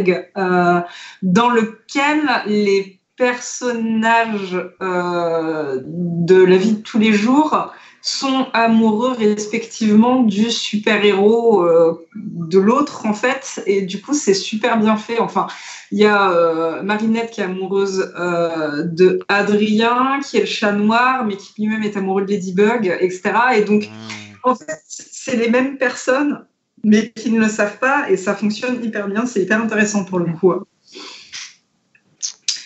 dans lequel les personnages de la vie de tous les jours sont amoureux respectivement du super-héros de l'autre, en fait, et du coup, c'est super bien fait. Enfin, il y a Marinette qui est amoureuse de Adrien, qui est le chat noir, mais qui lui-même est amoureux de Ladybug, etc. Et donc, en fait, c'est les mêmes personnes, mais qui ne le savent pas, et ça fonctionne hyper bien, c'est hyper intéressant pour le coup.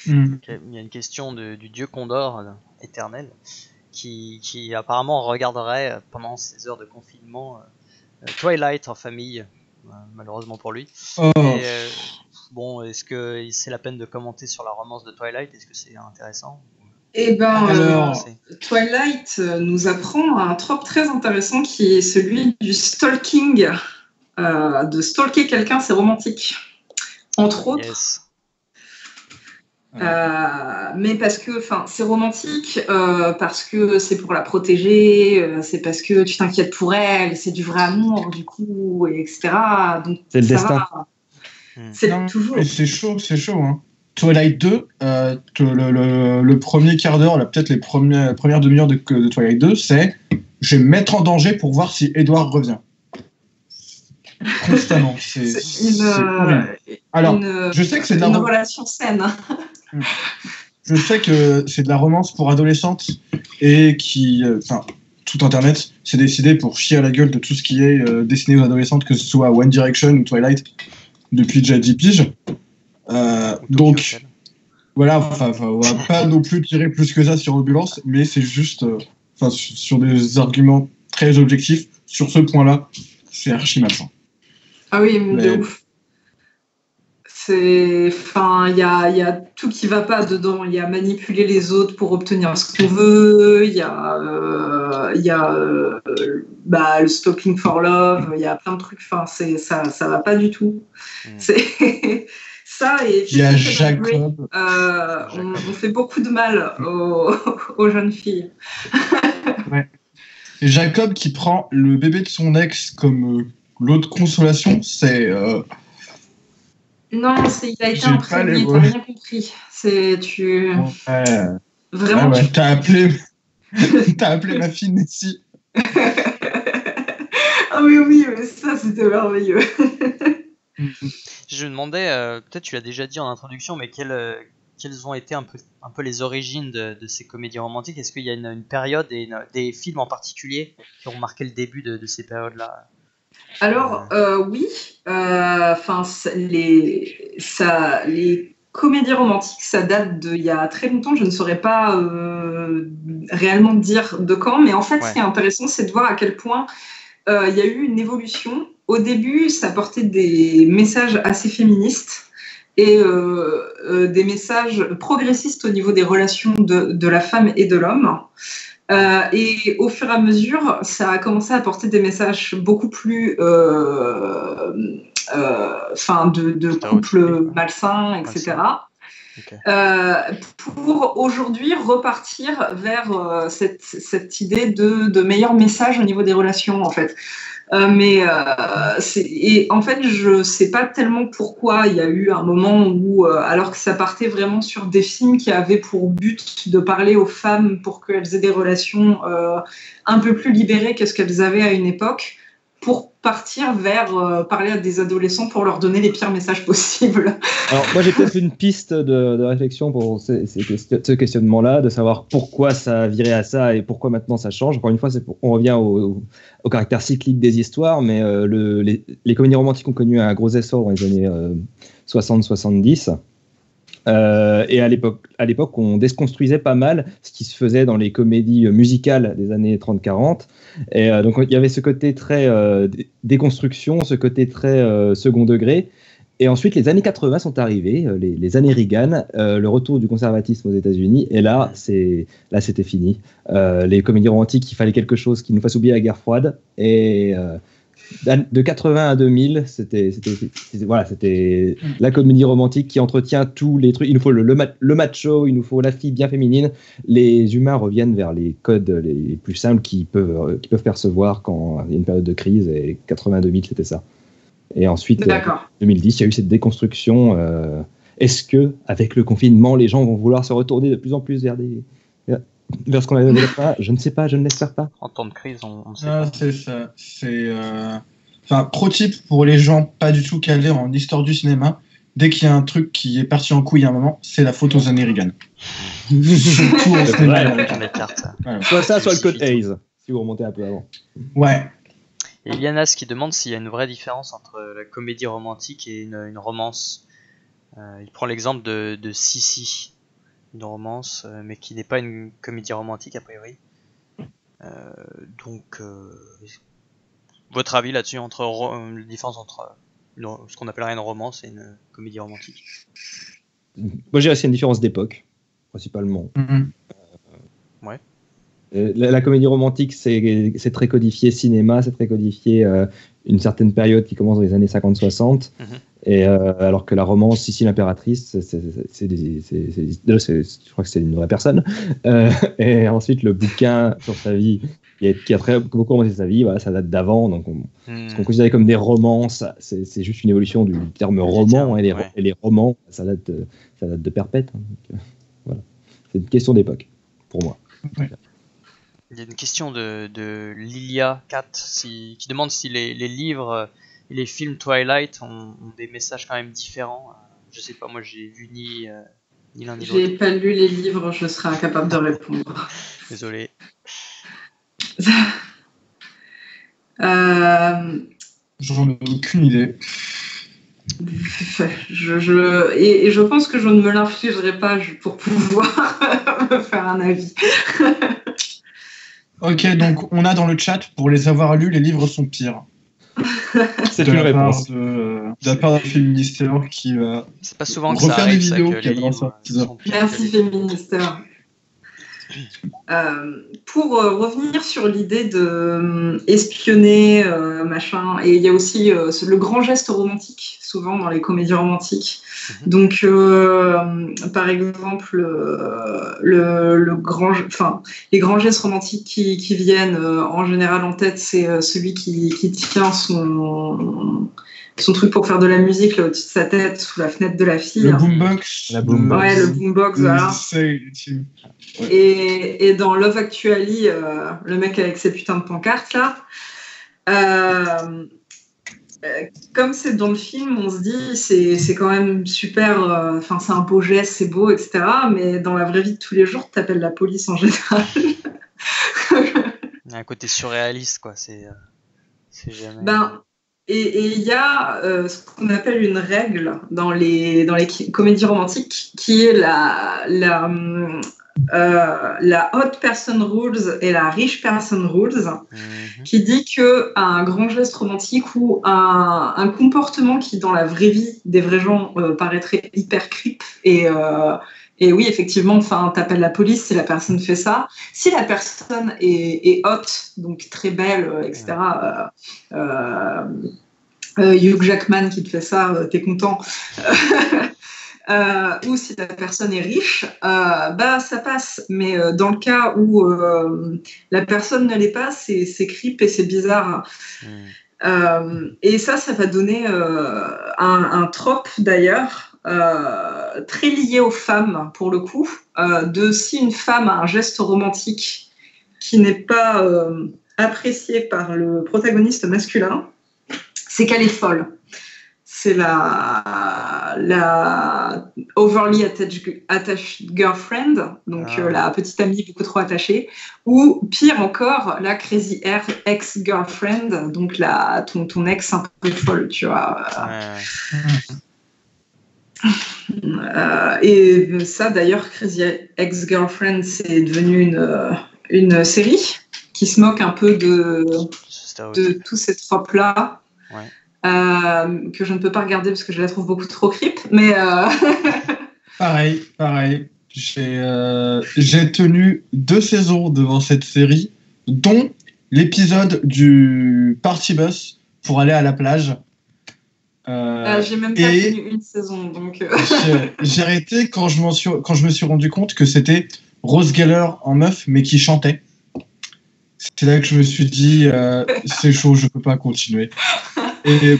Okay. Il y a une question du dieu Condor éternel qui apparemment regarderait pendant ces heures de confinement Twilight en famille, malheureusement pour lui. Et, bon, est-ce que c'est la peine de commenter sur la romance de Twilight? Est-ce que c'est intéressant? Eh ben, Twilight nous apprend un trope très intéressant qui est celui du stalking. De stalker quelqu'un, c'est romantique. Entre autres. Yes. Mais parce que c'est romantique, parce que c'est pour la protéger, c'est parce que tu t'inquiètes pour elle, c'est du vrai amour du coup, etc. Donc c'est le destin. C'est toujours. C'est chaud, hein. Twilight 2, le premier quart d'heure, peut-être les premières demi-heures de Twilight 2, c'est je vais me mettre en danger pour voir si Edward revient. Constamment. Alors, je sais que c'est une relation saine. Je sais que c'est de la romance pour adolescentes et qui, tout Internet s'est décidé pour chier à la gueule de tout ce qui est destiné aux adolescentes, que ce soit One Direction ou Twilight, depuis déjà 10 piges. Donc, voilà, on va pas non plus tirer plus que ça sur Ambulance, mais c'est juste, sur des arguments très objectifs, sur ce point-là, c'est archi malsain. Ah oui, mais de ouf. Il y a tout qui va pas dedans. Il y a manipuler les autres pour obtenir ce qu'on veut. Il y a le stalking for love. Il y a plein de trucs. Ça va pas du tout. C'est ça et il y a Jacob. On fait beaucoup de mal aux jeunes filles. Ouais. Et Jacob qui prend le bébé de son ex comme l'autre consolation, c'est. Non, il a été imprégné, t'as rien compris. Vraiment. Ouais, t'as appelé ma fille Nessie. Ah oui, mais ça c'était merveilleux. Je me demandais, peut-être tu l'as déjà dit en introduction, mais quelles ont été un peu les origines de ces comédies romantiques? Est-ce qu'il y a une période et des films en particulier qui ont marqué le début de ces périodes-là? Alors, oui. Les comédies romantiques, ça date d'il y a très longtemps. Je ne saurais pas réellement dire de quand, mais en fait, ce qui est intéressant, c'est de voir à quel point il y a eu une évolution. Au début, ça portait des messages assez féministes et des messages progressistes au niveau des relations de la femme et de l'homme. Et au fur et à mesure, ça a commencé à porter des messages beaucoup plus de couples malsains, etc. Okay. Pour aujourd'hui repartir vers cette idée de meilleur message au niveau des relations, en fait. Et en fait, je sais pas tellement pourquoi il y a eu un moment où, alors que ça partait vraiment sur des films qui avaient pour but de parler aux femmes pour qu'elles aient des relations un peu plus libérées que ce qu'elles avaient à une époque, pour partir vers parler à des adolescents pour leur donner les pires messages possibles. Alors, moi, j'ai peut-être une piste de réflexion pour ce questionnement-là, de savoir pourquoi ça a viré à ça et pourquoi maintenant ça change. Encore une fois, on revient au caractère cyclique des histoires, mais les comédies romantiques ont connu un gros essor dans les années 60-70. Et à l'époque, on déconstruisait pas mal ce qui se faisait dans les comédies musicales des années 30-40. Et donc, il y avait ce côté très déconstruction, ce côté très second degré. Et ensuite, les années 80 sont arrivées, les années Reagan, le retour du conservatisme aux États-Unis. Et là, c'était fini. Les comédies romantiques, il fallait quelque chose qui nous fasse oublier la guerre froide. Et de 80 à 2000, c'était la comédie romantique qui entretient tous les trucs. Il nous faut le macho, il nous faut la fille bien féminine. Les humains reviennent vers les codes les plus simples qu'ils peuvent percevoir quand il y a une période de crise. Et 80 à 2000, c'était ça. Et ensuite, 2010, il y a eu cette déconstruction. Est-ce que, avec le confinement, les gens vont vouloir se retourner de plus en plus vers ce qu'on avait déjà? Je ne sais pas, je ne l'espère pas. En temps de crise, on sait pas. C'est ça. Enfin, pro tip pour les gens pas du tout calés en histoire du cinéma. Dès qu'il y a un truc qui est parti en couille à un moment, c'est la faute aux années Reagan. Surtout au cinéma. Voilà. Soit ça, soit le code Hayes, si vous remontez un peu avant. Ouais. Et Ilianas qui demande s'il y a une vraie différence entre la comédie romantique et une romance. Il prend l'exemple de Sissi, une romance, mais qui n'est pas une comédie romantique a priori. Donc, votre avis là-dessus entre la différence entre ce qu'on appellerait une romance et une comédie romantique? Moi, j'ai aussi une différence d'époque, principalement. Ouais. La comédie romantique, c'est très codifié cinéma, c'est très codifié une certaine période qui commence dans les années 50-60, et alors que la romance, Sissi l'impératrice, je crois que c'est une vraie personne, et ensuite le bouquin sur sa vie, qui a beaucoup romancé sa vie, voilà, ça date d'avant, donc ce qu'on considérait comme des romances, c'est juste une évolution du terme roman, et les romans, ça date de perpète, hein, donc, voilà. C'est une question d'époque, pour moi. Ouais. Il y a une question de Lilia Cat qui demande si les livres et les films Twilight ont des messages quand même différents. Je sais pas, moi j'ai vu ni l'un ni l'autre. J'ai pas lu les livres, je serais incapable de répondre. Désolé. J'en ai aucune idée. Je pense que je ne me l'infligerai pas pour pouvoir me faire un avis. Ok, donc on a dans le chat, pour les avoir lus, les livres sont pires. C'est une réponse. De la part de Féministeur qui va c'est pas souvent que ça arrive, des vidéos que les livres sont pires. Merci Féministeur. Pour revenir sur l'idée de espionner, machin, et il y a aussi le grand geste romantique, souvent dans les comédies romantiques. Donc, par exemple, les grands gestes romantiques qui viennent en général en tête, c'est celui qui tient son truc pour faire de la musique là au-dessus de sa tête, sous la fenêtre de la fille. Le boombox. La boombox. Ouais, le boombox, voilà. Ouais. Et dans Love Actually, le mec avec ses putains de pancartes là, comme c'est dans le film, on se dit c'est quand même super, enfin c'est un beau geste, c'est beau, etc. Mais dans la vraie vie de tous les jours, t'appelles la police en général. Il y a un côté surréaliste, quoi. C'est jamais. Et il y a ce qu'on appelle une règle dans les comédies romantiques qui est la hot person rules et la rich person rules, qui dit que un grand geste romantique ou un comportement qui dans la vraie vie des vrais gens paraîtrait hyper creep et oui, effectivement, enfin, t'appelles la police si la personne fait ça. Si la personne est hot, donc très belle, etc. Hugh Jackman qui te fait ça, t'es content. Ou si la personne est riche, ça passe. Mais dans le cas où la personne ne l'est pas, c'est creep et c'est bizarre. Et ça va donner un trope d'ailleurs. Très lié aux femmes pour le coup, de si une femme a un geste romantique qui n'est pas appréciée par le protagoniste masculin, c'est qu'elle est folle. C'est la overly attached girlfriend, donc la petite amie beaucoup trop attachée, ou pire encore, la crazy ex-girlfriend, donc ton ex un peu folle, tu vois. Et ça, d'ailleurs, Crazy Ex-Girlfriend, c'est devenu une série qui se moque un peu de tous ces tropes-là. Ouais. Que je ne peux pas regarder parce que je la trouve beaucoup trop creep, mais pareil. J'ai tenu 2 saisons devant cette série, dont l'épisode du Party Bus pour aller à la plage. J'ai même pas tenu une saison, donc. J'ai arrêté quand je me suis rendu compte que c'était Rose Geller en meuf, mais qui chantait. C'est là que je me suis dit, c'est chaud, je peux pas continuer. Et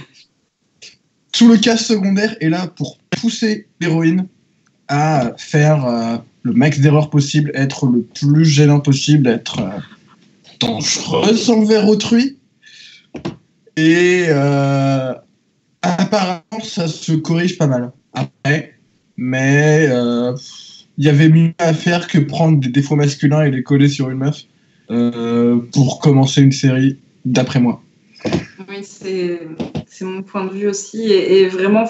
tout le cast secondaire est là pour pousser l'héroïne à faire le max d'erreurs possible, être le plus gênant possible, être dangereuse envers autrui. Et apparemment, ça se corrige pas mal après, mais il y avait mieux à faire que prendre des défauts masculins et les coller sur une meuf pour commencer une série, d'après moi. Oui, c'est mon point de vue aussi. Et vraiment,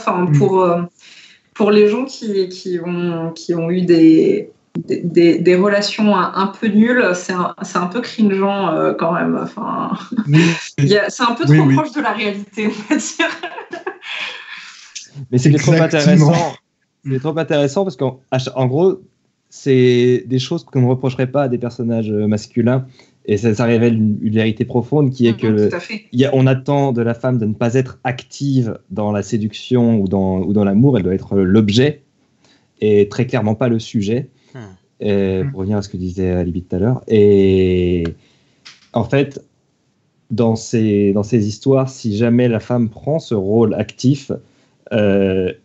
pour les gens qui ont eu des relations un peu nulles, c'est un peu cringeant quand même. Enfin, c'est un peu trop proche de la réalité, on va dire. Mais c'est trop intéressant. C'est trop intéressant parce qu'en gros, c'est des choses qu'on ne reprocherait pas à des personnages masculins. Et ça révèle une vérité profonde qui est que on attend de la femme de ne pas être active dans la séduction ou dans l'amour. Elle doit être l'objet et très clairement pas le sujet. Pour revenir à ce que disait Libby tout à l'heure. Et en fait, dans ces histoires, si jamais la femme prend ce rôle actif,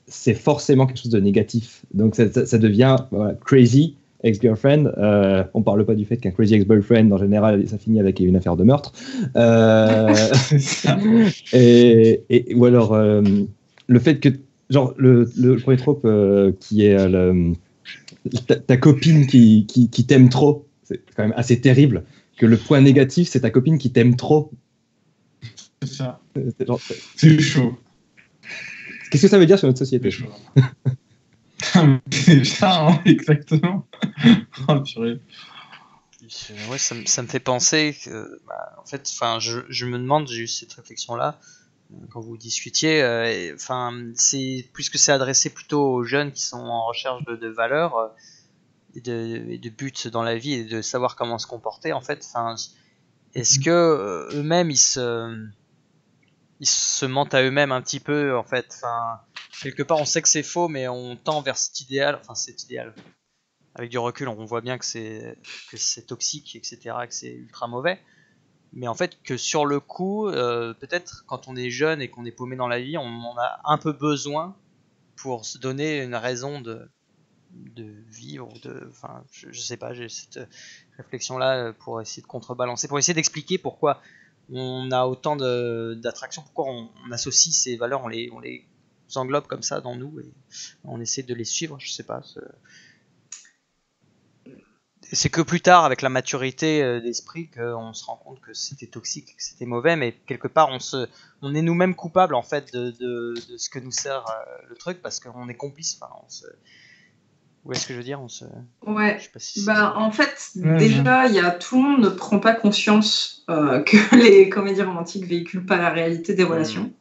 c'est forcément quelque chose de négatif. Donc ça devient crazy ex-girlfriend. On parle pas du fait qu'un crazy ex-boyfriend, en général, ça finit avec une affaire de meurtre. Ou alors le fait que, genre, le premier trope qui est ta copine qui t'aime trop, c'est quand même assez terrible. Que le point négatif, c'est ta copine qui t'aime trop. C'est ça. C'est chaud. Qu'est-ce que ça veut dire sur notre société? C'est ça, hein, exactement. Oh, purée. Ouais, ça me fait penser que, en fait, je me demande, j'ai eu cette réflexion-là quand vous discutiez. Puisque c'est adressé plutôt aux jeunes qui sont en recherche de valeurs et de buts dans la vie et de savoir comment se comporter. En fait, est-ce que eux-mêmes ils se mentent à eux-mêmes un petit peu, en fait. Quelque part, on sait que c'est faux, mais on tend vers cet idéal. Cet idéal. Avec du recul, on voit bien que c'est toxique, etc., que c'est ultra mauvais. Mais en fait, que sur le coup, peut-être quand on est jeune et qu'on est paumé dans la vie, on en a un peu besoin pour se donner une raison de vivre. Je sais pas, j'ai cette réflexion-là pour essayer de contrebalancer, pour essayer d'expliquer pourquoi on a autant d'attraction, pourquoi on associe ces valeurs, on les englobe comme ça dans nous et on essaie de les suivre, je sais pas. C'est que plus tard, avec la maturité d'esprit, qu'on se rend compte que c'était toxique, que c'était mauvais, mais quelque part, on est nous-mêmes coupables en fait de ce que nous sert le truc, parce qu'on est complice. Où est-ce que je veux dire, Ouais. Je sais pas si en fait, déjà, tout le monde ne prend pas conscience que les comédies romantiques véhiculent pas la réalité des relations.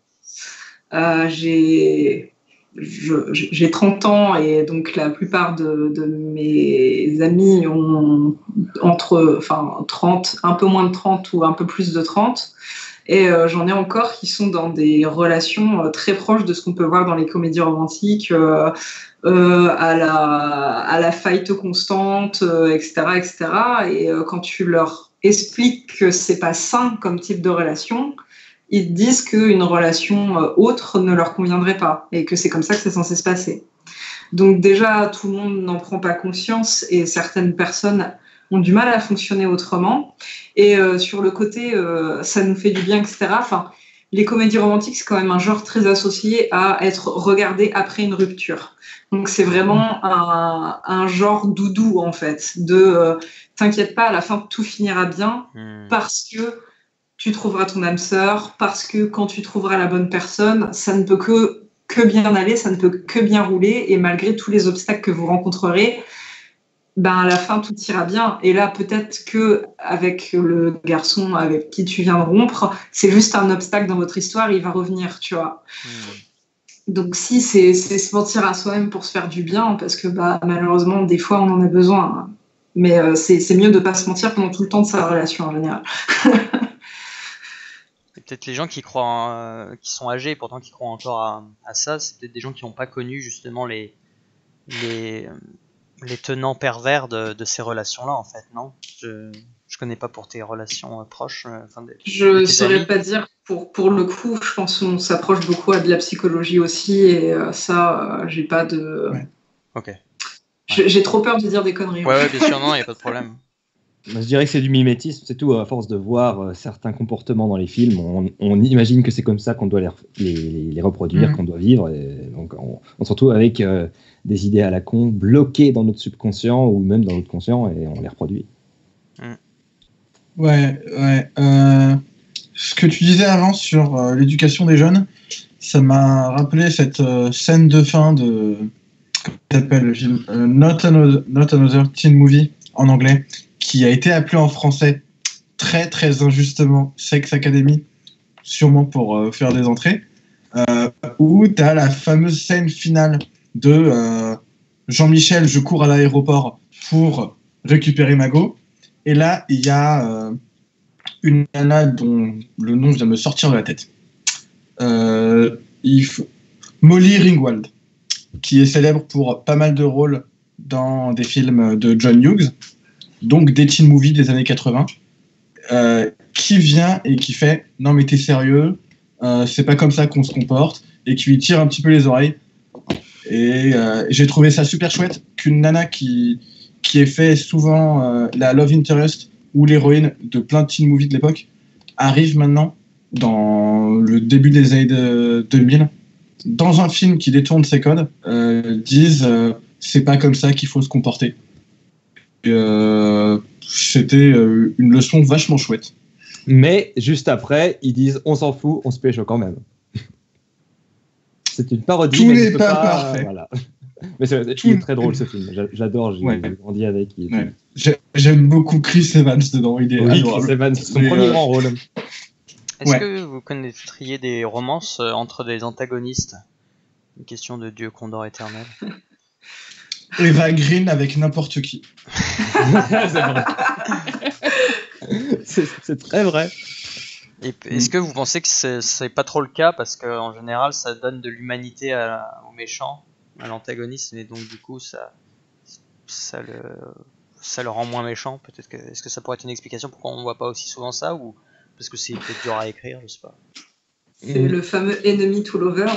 J'ai 30 ans et donc la plupart de mes amis ont entre 30, un peu moins de 30 ou un peu plus de 30. Et j'en ai encore qui sont dans des relations très proches de ce qu'on peut voir dans les comédies romantiques, à la fight constante, etc. Et quand tu leur expliques que c'est pas sain comme type de relation, ils disent qu'une relation autre ne leur conviendrait pas et que c'est comme ça que c'est censé se passer. Donc déjà, tout le monde n'en prend pas conscience et certaines personnes ont du mal à fonctionner autrement. Et sur le côté, ça nous fait du bien, etc. Enfin, les comédies romantiques, c'est quand même un genre très associé à être regardé après une rupture. Donc, c'est vraiment un genre doudou, en fait, de t'inquiète pas, à la fin, tout finira bien parce que tu trouveras ton âme sœur, parce que quand tu trouveras la bonne personne, ça ne peut que bien aller, ça ne peut que bien rouler, et malgré tous les obstacles que vous rencontrerez, ben à la fin tout ira bien. Et là, peut-être que avec le garçon avec qui tu viens de rompre, c'est juste un obstacle dans votre histoire, il va revenir, tu vois. Donc si c'est se mentir à soi-même pour se faire du bien, parce que bah malheureusement des fois on en a besoin, mais c'est mieux de pas se mentir pendant tout le temps de sa relation en général. Peut-être les gens qui croient, qui sont âgés et pourtant qui croient encore à ça, c'est peut-être des gens qui n'ont pas connu justement les tenants pervers de ces relations-là, en fait, non? Je connais pas pour tes relations proches. Je ne saurais pas dire. Pour le coup, je pense qu'on s'approche beaucoup à de la psychologie aussi, et ça, j'ai pas de... Ouais. Ok. J'ai trop peur de dire des conneries. Ouais, bien sûr, non, il n'y a pas de problème. Je dirais que c'est du mimétisme, c'est tout. À force de voir certains comportements dans les films, on imagine que c'est comme ça qu'on doit les reproduire, qu'on doit vivre. Et donc on se retrouve avec des idées à la con bloquées dans notre subconscient ou même dans notre conscient et on les reproduit. Ouais. Ce que tu disais avant sur l'éducation des jeunes, ça m'a rappelé cette scène de fin de... Comment ça s'appelle le film Not Another Teen Movie en anglais, qui a été appelé en français très très injustement Sex Academy, sûrement pour faire des entrées, où tu as la fameuse scène finale de Jean-Michel, je cours à l'aéroport pour récupérer Mago, et là il y a une nana dont le nom vient me sortir de la tête, Molly Ringwald, qui est célèbre pour pas mal de rôles dans des films de John Hughes, donc des teen movies des années 80, qui vient et qui fait « Non mais t'es sérieux, c'est pas comme ça qu'on se comporte », et qui lui tire un petit peu les oreilles. Et j'ai trouvé ça super chouette qu'une nana qui ait fait souvent la love interest ou l'héroïne de plein de teen movies de l'époque arrive maintenant, dans le début des années 2000, dans un film qui détourne ses codes, disent c'est pas comme ça qu'il faut se comporter. C'était une leçon vachement chouette. Mais juste après, ils disent on s'en fout, on se pécho quand même. C'est une parodie. Tout n'est pas parfait. Voilà. Mais c'est très drôle ce film. J'adore, j'ai grandi avec. J'aime beaucoup Chris Evans dedans. Il est adorable. Chris Evans, c'est son premier grand rôle. Est-ce que vous connaîtriez des romances entre des antagonistes? Une question de Dieu Condor éternel. Eva Green avec n'importe qui. C'est vrai. C'est très vrai. Et est-ce que vous pensez que c'est pas trop le cas, parce qu'en général ça donne de l'humanité au méchant, à l'antagoniste, et donc du coup ça le rend moins méchant? Peut-être que est-ce que ça pourrait être une explication pourquoi on voit pas aussi souvent ça, ou parce que c'est peut-être dur à écrire, je sais pas. C'est le fameux Enemy to Lovers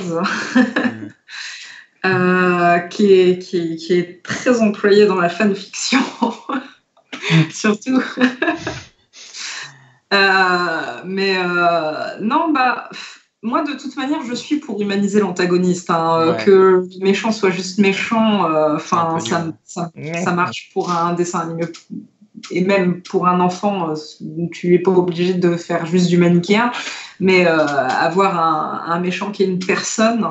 qui est très employé dans la fanfiction surtout. Non, moi de toute manière je suis pour humaniser l'antagoniste, que le méchant soit juste méchant, ça marche pour un dessin animé et même pour un enfant, tu n'es pas obligé de faire juste du manichéen, mais avoir un méchant qui est une personne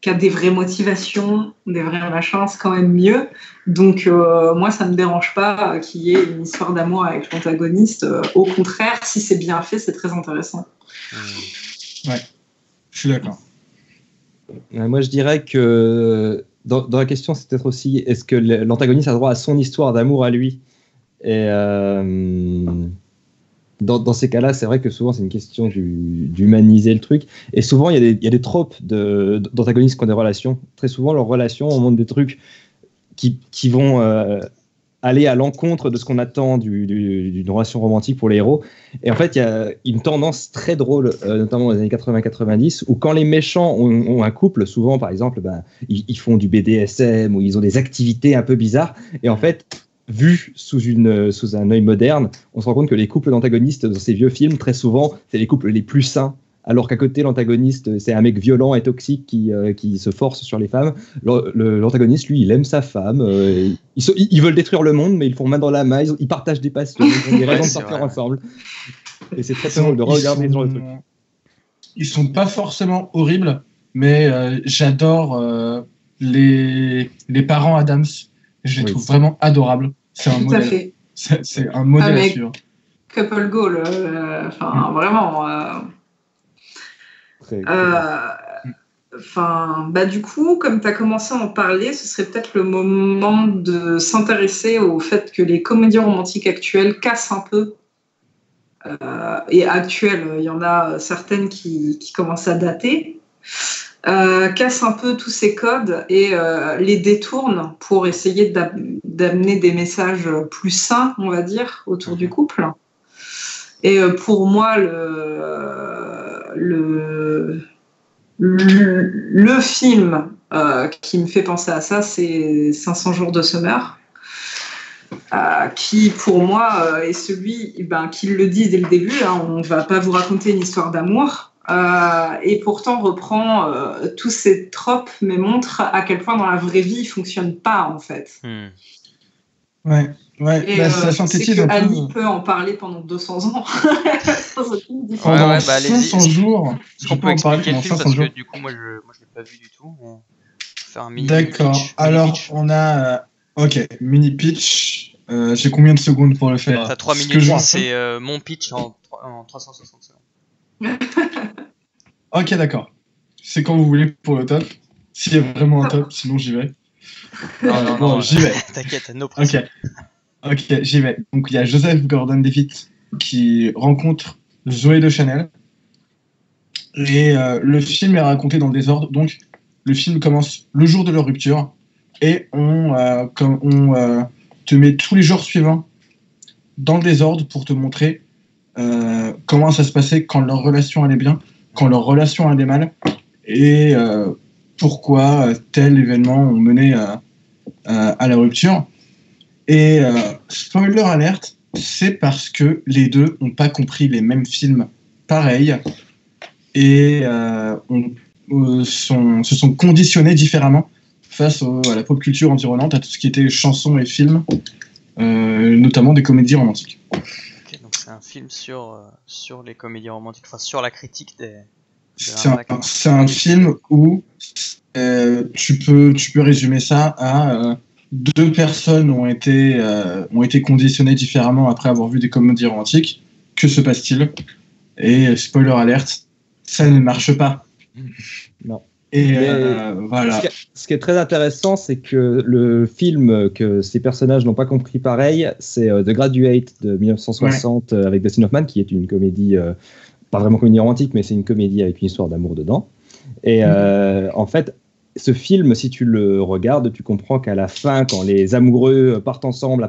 qui a des vraies motivations, des vrais machins, c'est quand même mieux. Donc moi, ça ne me dérange pas qu'il y ait une histoire d'amour avec l'antagoniste. Au contraire, si c'est bien fait, c'est très intéressant. Ouais, je suis d'accord. Moi, je dirais que dans la question, c'est peut-être aussi, est-ce que l'antagoniste a droit à son histoire d'amour à lui? Et dans ces cas-là, c'est vrai que souvent c'est une question d'humaniser le truc. Et souvent, il y a des tropes d'antagonistes qui ont des relations. Très souvent, leurs relations, on montre des trucs qui vont aller à l'encontre de ce qu'on attend d'une relation romantique pour les héros. Et en fait, il y a une tendance très drôle, notamment dans les années 80-90, où quand les méchants ont un couple, souvent, par exemple, ils font du BDSM ou ils ont des activités un peu bizarres. Et en fait, vu sous un œil moderne, on se rend compte que les couples d'antagonistes dans ces vieux films, très souvent, c'est les couples les plus sains. Alors qu'à côté, l'antagoniste, c'est un mec violent et toxique qui se force sur les femmes. L'antagoniste, lui, il aime sa femme. Ils veulent détruire le monde, mais ils font main dans la main. Ils partagent des passions. Ils ont des raisons de sortir ensemble. Et c'est très drôle de regarder ce genre de truc. Ils sont pas forcément horribles, mais j'adore les parents Addams. Je les trouve vraiment adorables. C'est un modèle. Fait. C'est un modèle à suivre. Couple goal. Vraiment. Du coup, comme tu as commencé à en parler, ce serait peut-être le moment de s'intéresser au fait que les comédies romantiques actuelles cassent un peu. Et actuelles, il y en a certaines qui commencent à dater, cassent un peu tous ces codes et les détournent pour essayer d'amener des messages plus sains, on va dire, autour du couple. Et pour moi, le film qui me fait penser à ça, c'est 500 jours de Summer, qui pour moi est celui qui le dit dès le début, on ne va pas vous raconter une histoire d'amour, et pourtant reprend tous ces tropes, mais montre à quel point dans la vraie vie ils ne fonctionnent pas en fait. Ouais. Et ça synthétise c'est que un peu. Ali peut en parler pendant 200 ans. Pendant 500 jours. Est-ce qu'on peut expliquer le film parce que du coup moi je l'ai pas vu du tout. Faire un mini D'accord. pitch. Alors on a mini pitch. J'ai combien de secondes pour le faire? T'as 3 minutes. C'est mon pitch en 360 secondes. Ok, d'accord. C'est quand vous voulez pour le top. S'il y a vraiment un top, sinon j'y vais. Non, j'y vais. T'inquiète, no pression. Ok, j'y vais. Donc il y a Joseph Gordon-Levitt qui rencontre Zooey Deschanel. Et le film est raconté dans le désordre. Donc le film commence le jour de leur rupture et on te met tous les jours suivants dans le désordre pour te montrer comment ça se passait quand leur relation allait bien, quand leur relation allait mal et pourquoi tel événement ont mené à la rupture. Et spoiler alerte, c'est parce que les deux n'ont pas compris les mêmes films pareils et se sont conditionnés différemment face à la pop culture environnante, à tout ce qui était chansons et films, notamment des comédies romantiques. Ok, donc c'est un film sur les comédies romantiques, enfin sur la critique des... C'est un film où tu peux résumer ça à deux personnes ont été conditionnées différemment après avoir vu des comédies romantiques. Que se passe-t-il? Et spoiler alerte, ça ne marche pas. Non. Et voilà. Ce qui est très intéressant, c'est que le film que ces personnages n'ont pas compris pareil, c'est The Graduate de 1960 avec Dustin Hoffman, qui est une comédie, pas vraiment comédie romantique, mais c'est une comédie avec une histoire d'amour dedans. Et en fait, ce film, si tu le regardes, tu comprends qu'à la fin, quand les amoureux partent ensemble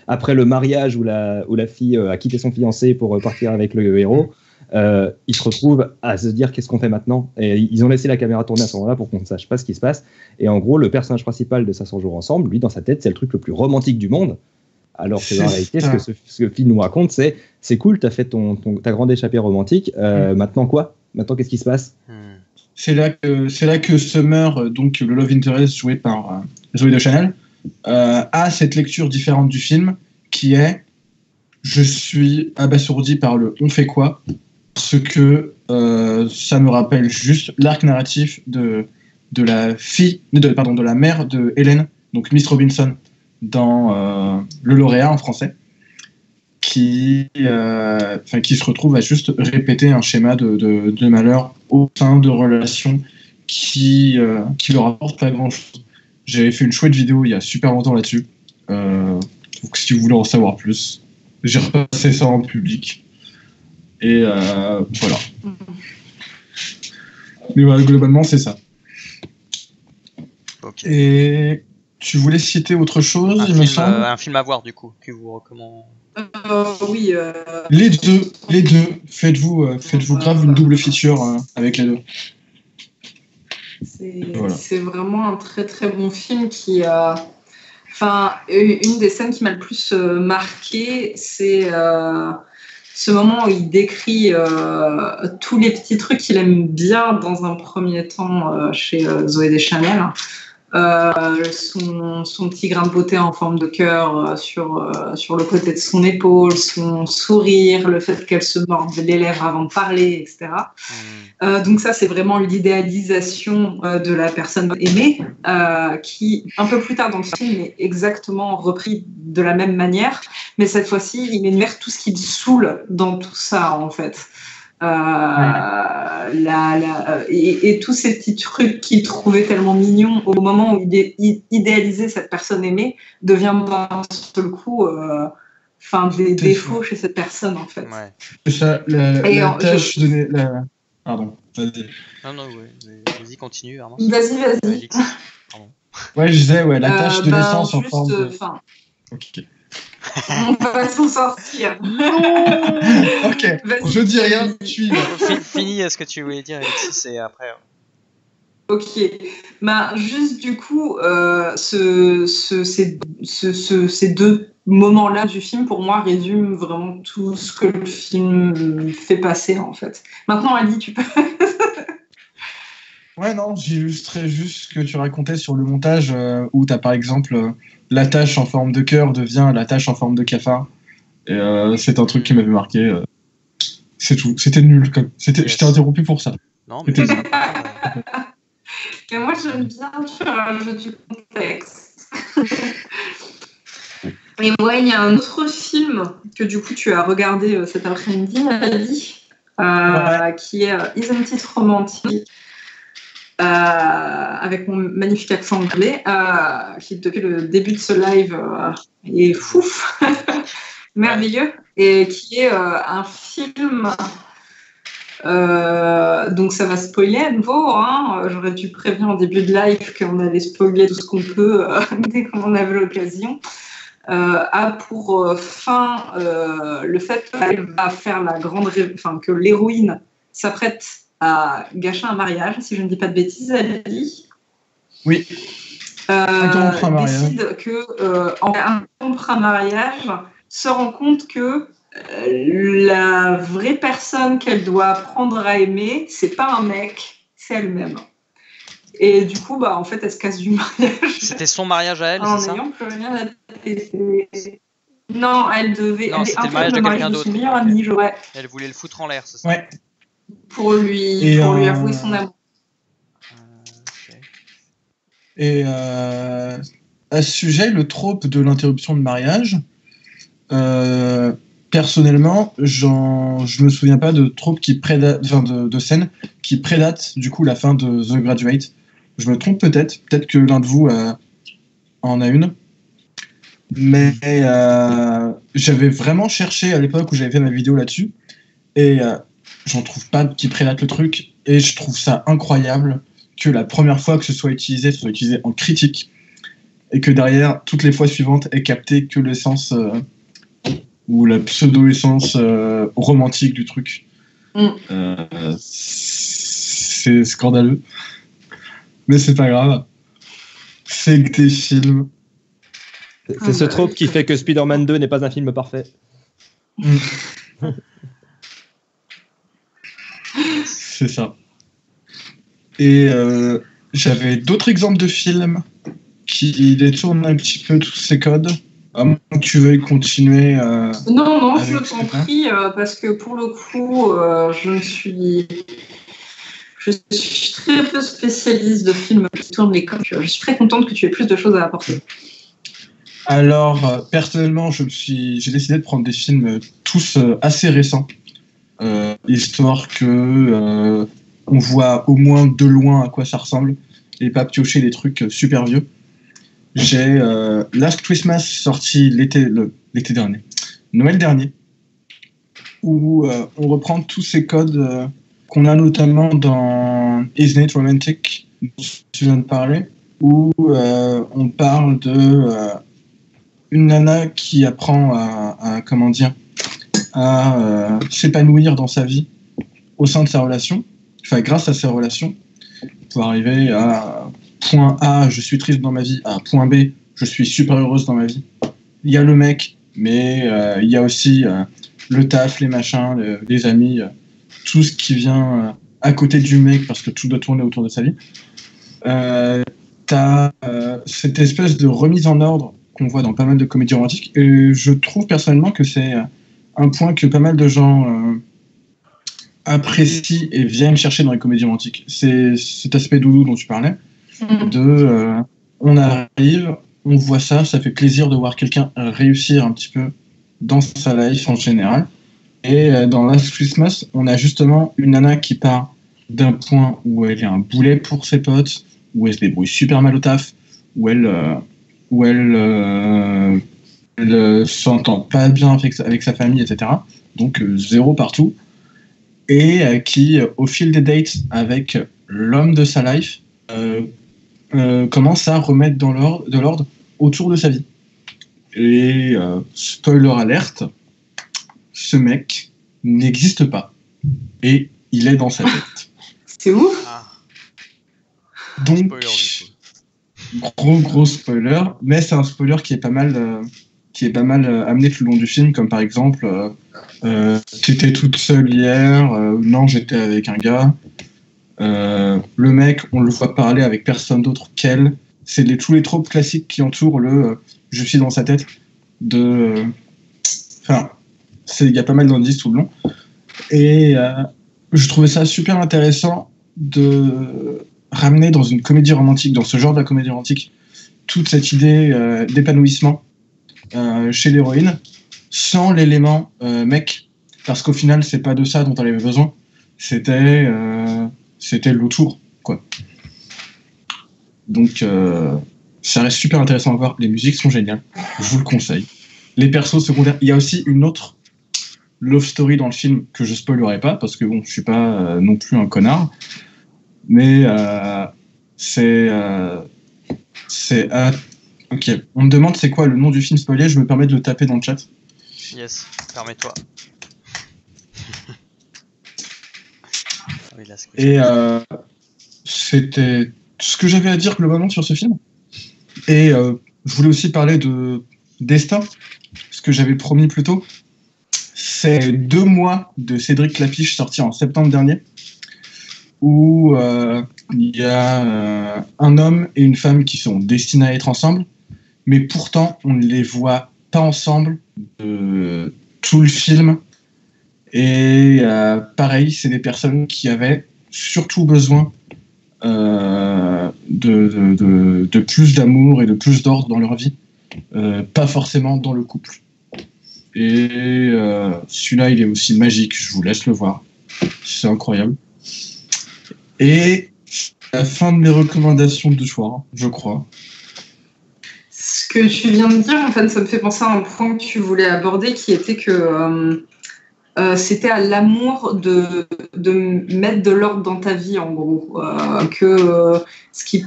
après le mariage où la fille a quitté son fiancé pour partir avec le héros, ils se retrouvent à se dire qu'est-ce qu'on fait maintenant, et ils ont laissé la caméra tourner à ce moment-là pour qu'on ne sache pas ce qui se passe. Et en gros, le personnage principal de 500 jours ensemble, lui, dans sa tête, c'est le truc le plus romantique du monde, alors que dans la réalité, ce que ce film nous raconte, c'est cool, t'as fait ta grande échappée romantique, maintenant quoi? Maintenant, qu'est-ce qui se passe? C'est là que Summer, donc le love interest joué par Zooey Deschanel, a cette lecture différente du film qui est je suis abasourdi par le on fait quoi, parce que ça me rappelle juste l'arc narratif de la mère de Hélène, donc Miss Robinson dans Le Lauréat en français, qui se retrouve à juste répéter un schéma de malheur au sein de relations qui leur apportent pas grand chose. J'avais fait une chouette vidéo il y a super longtemps là-dessus, donc si vous voulez en savoir plus, j'ai repassé ça en public et voilà. Mais voilà, globalement c'est ça. Okay. Et tu voulais citer autre chose, il me semble. Un film à voir du coup que vous recommandez. Oui. Les deux. Faites-vous grave une double feature avec les deux. C'est vraiment un très très bon film qui a Enfin, une des scènes qui m'a le plus marqué, c'est ce moment où il décrit tous les petits trucs qu'il aime bien dans un premier temps chez Zooey Deschanel. Son petit grain de beauté en forme de cœur sur le côté de son épaule, son sourire, le fait qu'elle se morde les lèvres avant de parler, etc. Donc ça, c'est vraiment l'idéalisation de la personne aimée qui, un peu plus tard dans le film, est exactement repris de la même manière, mais cette fois-ci, il énumère tout ce qui le saoule dans tout ça, en fait. Et tous ces petits trucs qu'il trouvait tellement mignons au moment où il idéalisait cette personne aimée devient d'un seul coup des défauts chez cette personne, en fait. Ouais. Ça, Pardon, vas-y. Non, ouais, vas-y, continue, Armand. Vas-y. Alexis, pardon. Ouais, je disais, la tâche de naissance en forme de... Ok. On va s'en sortir. Ok, je dis rien, suis. Fini ce que tu voulais dire, Alexis, et après... Ok, juste du coup, ces deux moments-là du film, pour moi, résument vraiment tout ce que le film fait passer, en fait. Maintenant, Ali, tu peux... Ouais, non, j'illustrais juste ce que tu racontais sur le montage, où tu as par exemple la tâche en forme de cœur devient la tâche en forme de cafard. Et c'est un truc qui m'avait marqué. C'est tout, c'était nul. Je t'ai interrompu pour ça. Non, mais Mais moi, j'aime bien faire un jeu du contexte. Et ouais, il y a un autre film que du coup tu as regardé cet après-midi, Ali, qui est Isn't It Romantic, avec mon magnifique accent anglais, qui depuis le début de ce live est fouf, merveilleux, et qui est un film... donc ça va spoiler à nouveau, hein. J'aurais dû prévenir en début de live qu'on allait spoiler tout ce qu'on peut dès qu'on avait l'occasion. A pour fin le fait qu'elle va faire que l'héroïne s'apprête à gâcher un mariage, si je ne dis pas de bêtises, elle dit. Oui. Décide que en interrompre un mariage, se rend compte que la vraie personne qu'elle doit apprendre à aimer, c'est pas un mec, c'est elle-même. Et du coup, en fait, elle se casse du mariage. C'était son mariage à elle, c'est ça ? En n'ayant plus rien à tester. Non, elle devait... Non, c'était le mariage de quelqu'un d'autre. Son meilleur ami, Elle voulait le foutre en l'air, c'est ça ? Ouais. Pour lui avouer son amour. Okay. Et à ce sujet, le trope de l'interruption de mariage... personnellement, je me souviens pas de trope qui prédate, de scène qui prédate du coup la fin de The Graduate. Je me trompe peut-être que l'un de vous en a une. Mais j'avais vraiment cherché à l'époque où j'avais fait ma vidéo là-dessus et j'en trouve pas qui prédate le truc et je trouve ça incroyable que la première fois que ce soit utilisé en critique et que derrière toutes les fois suivantes ait capté que l'essence ou la pseudo-essence romantique du truc. C'est scandaleux. Mais c'est pas grave. C'est que des films. C'est ce trope qui fait que Spider-Man 2 n'est pas un film parfait. C'est ça. Et j'avais d'autres exemples de films qui détournent un petit peu tous ces codes. À moins que tu veuilles continuer. Non, je t'en prie, parce que pour le coup, je suis très peu spécialiste de films qui tournent les codes. Je suis très contente que tu aies plus de choses à apporter. Alors, personnellement, j'ai décidé de prendre des films tous assez récents, histoire que on voit au moins de loin à quoi ça ressemble, et pas piocher des trucs super vieux. J'ai Last Christmas sorti l'été dernier, Noël dernier, où on reprend tous ces codes qu'on a notamment dans Isn't It Romantic, dont tu viens de parler, où on parle de une nana qui apprend à s'épanouir dans sa vie au sein de sa relation, enfin grâce à sa relation, pour arriver à point A, je suis triste dans ma vie, à point B, je suis super heureuse dans ma vie. Il y a le mec, mais il y a aussi le taf, les machins, les amis, tout ce qui vient à côté du mec parce que tout doit tourner autour de sa vie. T'as cette espèce de remise en ordre qu'on voit dans pas mal de comédies romantiques, et je trouve personnellement que c'est un point que pas mal de gens apprécient et viennent chercher dans les comédies romantiques. C'est cet aspect doudou dont tu parlais, on arrive, on voit ça fait plaisir de voir quelqu'un réussir un petit peu dans sa life en général. Et dans Last Christmas, on a justement une nana qui part d'un point où elle est un boulet pour ses potes, où elle se débrouille super mal au taf, où elle s'entend pas bien avec sa famille, etc. Donc zéro partout. Et qui, au fil des dates avec l'homme de sa life, commence à remettre de l'ordre autour de sa vie. Et spoiler alerte, ce mec n'existe pas. Et il est dans sa tête. C'est ouf. Donc, spoiler, gros spoiler, mais c'est un spoiler qui est pas mal amené tout le long du film, comme par exemple t'étais toute seule hier, non j'étais avec un gars, le mec on le voit parler avec personne d'autre qu'elle, c'est tous les tropes classiques qui entourent le je suis dans sa tête enfin il y a pas mal d'indices tout le long, et je trouvais ça super intéressant de ramener dans une comédie romantique, dans ce genre de la comédie romantique, toute cette idée d'épanouissement chez l'héroïne, sans l'élément mec, parce qu'au final c'est pas de ça dont elle avait besoin, c'était l'autour, quoi. Donc ça reste super intéressant à voir, les musiques sont géniales, je vous le conseille. Les persos secondaires, il y a aussi une autre love story dans le film que je spoilerai pas, parce que bon, je suis pas non plus un connard, mais ok, on me demande c'est quoi le nom du film spoilé, je me permets de le taper dans le chat. Yes, permets-toi. Et c'était ce que j'avais à dire globalement sur ce film. Et je voulais aussi parler de Destin, ce que j'avais promis plus tôt. C'est 2 mois de Cédric Clapiche sorti en septembre dernier, où il y a un homme et une femme qui sont destinés à être ensemble, mais pourtant on ne les voit pas ensemble de tout le film. Et pareil, c'est des personnes qui avaient surtout besoin de plus d'amour et de plus d'ordre dans leur vie, pas forcément dans le couple. Et celui-là, il est aussi magique, je vous laisse le voir. C'est incroyable. Et la fin de mes recommandations de soir, je crois. Ce que tu viens de dire, en fait, ça me fait penser à un point que tu voulais aborder, qui était que c'était à l'amour de mettre de l'ordre dans ta vie, en gros. Ce qui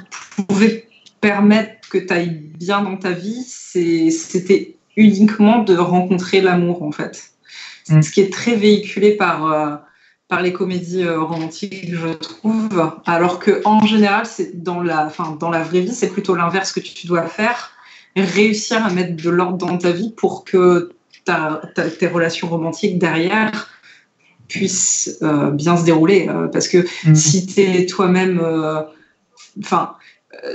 pouvait permettre que tu ailles bien dans ta vie, c'était uniquement de rencontrer l'amour, en fait. Ce qui est très véhiculé par les comédies romantiques, je trouve, alors qu'en général, dans la vraie vie, c'est plutôt l'inverse que tu dois faire, réussir à mettre de l'ordre dans ta vie pour que tes relations romantiques derrière puissent bien se dérouler, parce que si t'es toi-même,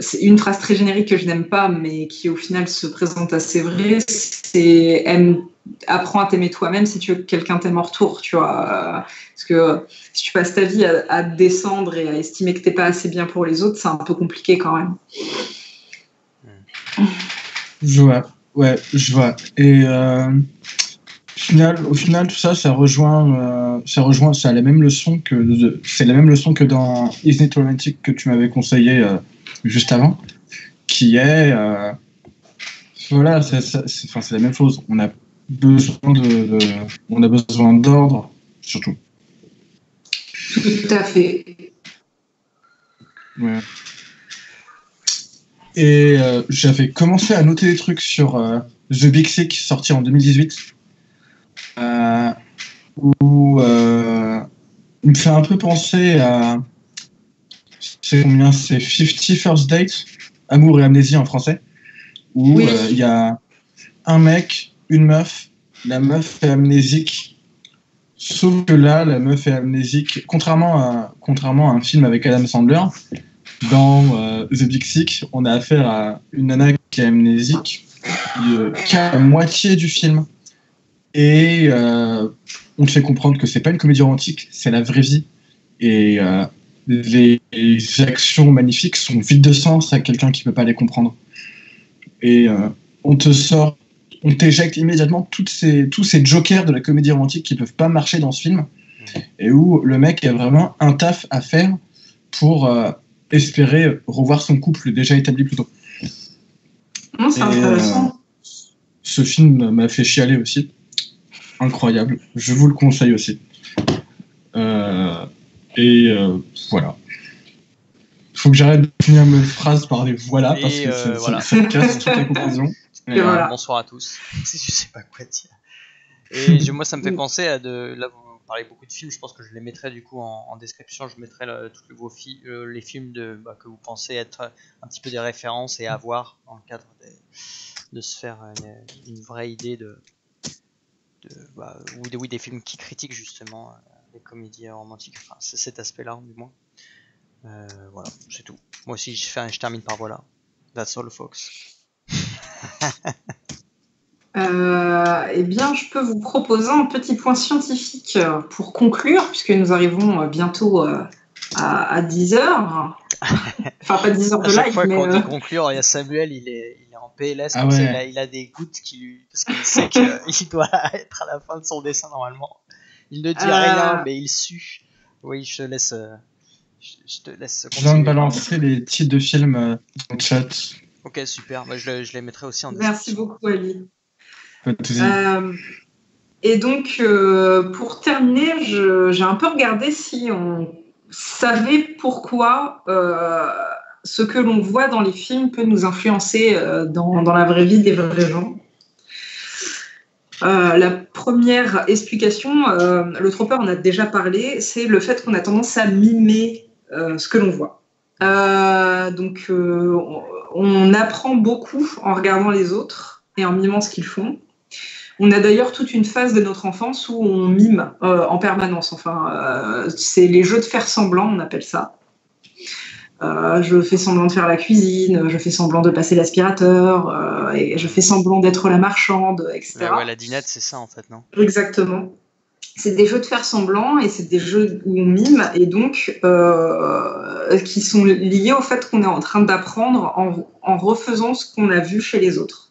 c'est une phrase très générique que je n'aime pas, mais qui au final se présente assez vrai, c'est apprends à t'aimer toi-même si tu veux que quelqu'un t'aime en retour, tu vois, parce que si tu passes ta vie à descendre et à estimer que t'es pas assez bien pour les autres, c'est un peu compliqué quand même. Je vois. Et au final, tout ça, ça rejoint, c'est la même leçon que dans Isn't It Romantic que tu m'avais conseillé juste avant, qui est, voilà, c'est la même chose. On a besoin d'ordre, surtout. Tout à fait. Ouais. Et j'avais commencé à noter des trucs sur The Big Sick, sorti en 2018, où il me fait un peu penser à... C'est 50 First Dates, Amour et Amnésie en français, où il y a un mec, une meuf, la meuf est amnésique. Sauf que là, la meuf est amnésique. Contrairement à un film avec Adam Sandler, dans The Big Sick, on a affaire à une nana qui est amnésique, qui a la moitié du film. Et on te fait comprendre que c'est pas une comédie romantique, c'est la vraie vie. Et les actions magnifiques sont vides de sens à quelqu'un qui peut pas les comprendre. Et on t'éjecte immédiatement tous ces jokers de la comédie romantique qui peuvent pas marcher dans ce film, et où le mec a vraiment un taf à faire pour espérer revoir son couple déjà établi plus tôt. Non, c'est intéressant. Ce film m'a fait chialer aussi. Incroyable. Je vous le conseille aussi. Voilà. Faut que j'arrête de finir mes phrases par des voilà, parce que ça casse toute la conclusion. Voilà. Bonsoir à tous. Je sais pas quoi dire. Et moi, ça me fait penser à là, vous parlez beaucoup de films. Je pense que je les mettrai du coup en description. Je mettrai tous les films que vous pensez être un petit peu des références et à voir dans le cadre de se faire une vraie idée des films qui critiquent justement les comédies romantiques. Enfin, c'est cet aspect-là, du moins. Voilà, c'est tout. Moi aussi, je termine par voilà. That's all, folks. Eh bien, je peux vous proposer un petit point scientifique pour conclure, puisque nous arrivons bientôt à 10 heures. Enfin, pas 10 heures de live, mais... À chaque fois qu'on dit conclure, il y a Samuel, il est en PLS, comme ça, il a des gouttes parce qu'il sait qu'il doit être à la fin de son dessin, normalement. Il ne dit rien, mais il sue. Oui, je te laisse continuer. Je viens de balancer les titres de films dans le chat. Ok, super. Je les mettrai aussi en description. Merci beaucoup, Ali. Et donc, pour terminer, j'ai un peu regardé si on savait pourquoi ce que l'on voit dans les films peut nous influencer dans la vraie vie des vrais gens. La première explication, le trompeur en a déjà parlé, c'est le fait qu'on a tendance à mimer ce que l'on voit. Donc, on apprend beaucoup en regardant les autres et en mimant ce qu'ils font. On a d'ailleurs toute une phase de notre enfance où on mime en permanence. Enfin, c'est les jeux de faire semblant, on appelle ça. Je fais semblant de faire la cuisine, je fais semblant de passer l'aspirateur, et je fais semblant d'être la marchande, etc. Ouais, la dinette, c'est ça en fait, non ? Exactement. C'est des jeux de faire semblant et c'est des jeux où on mime et donc qui sont liés au fait qu'on est en train d'apprendre en refaisant ce qu'on a vu chez les autres.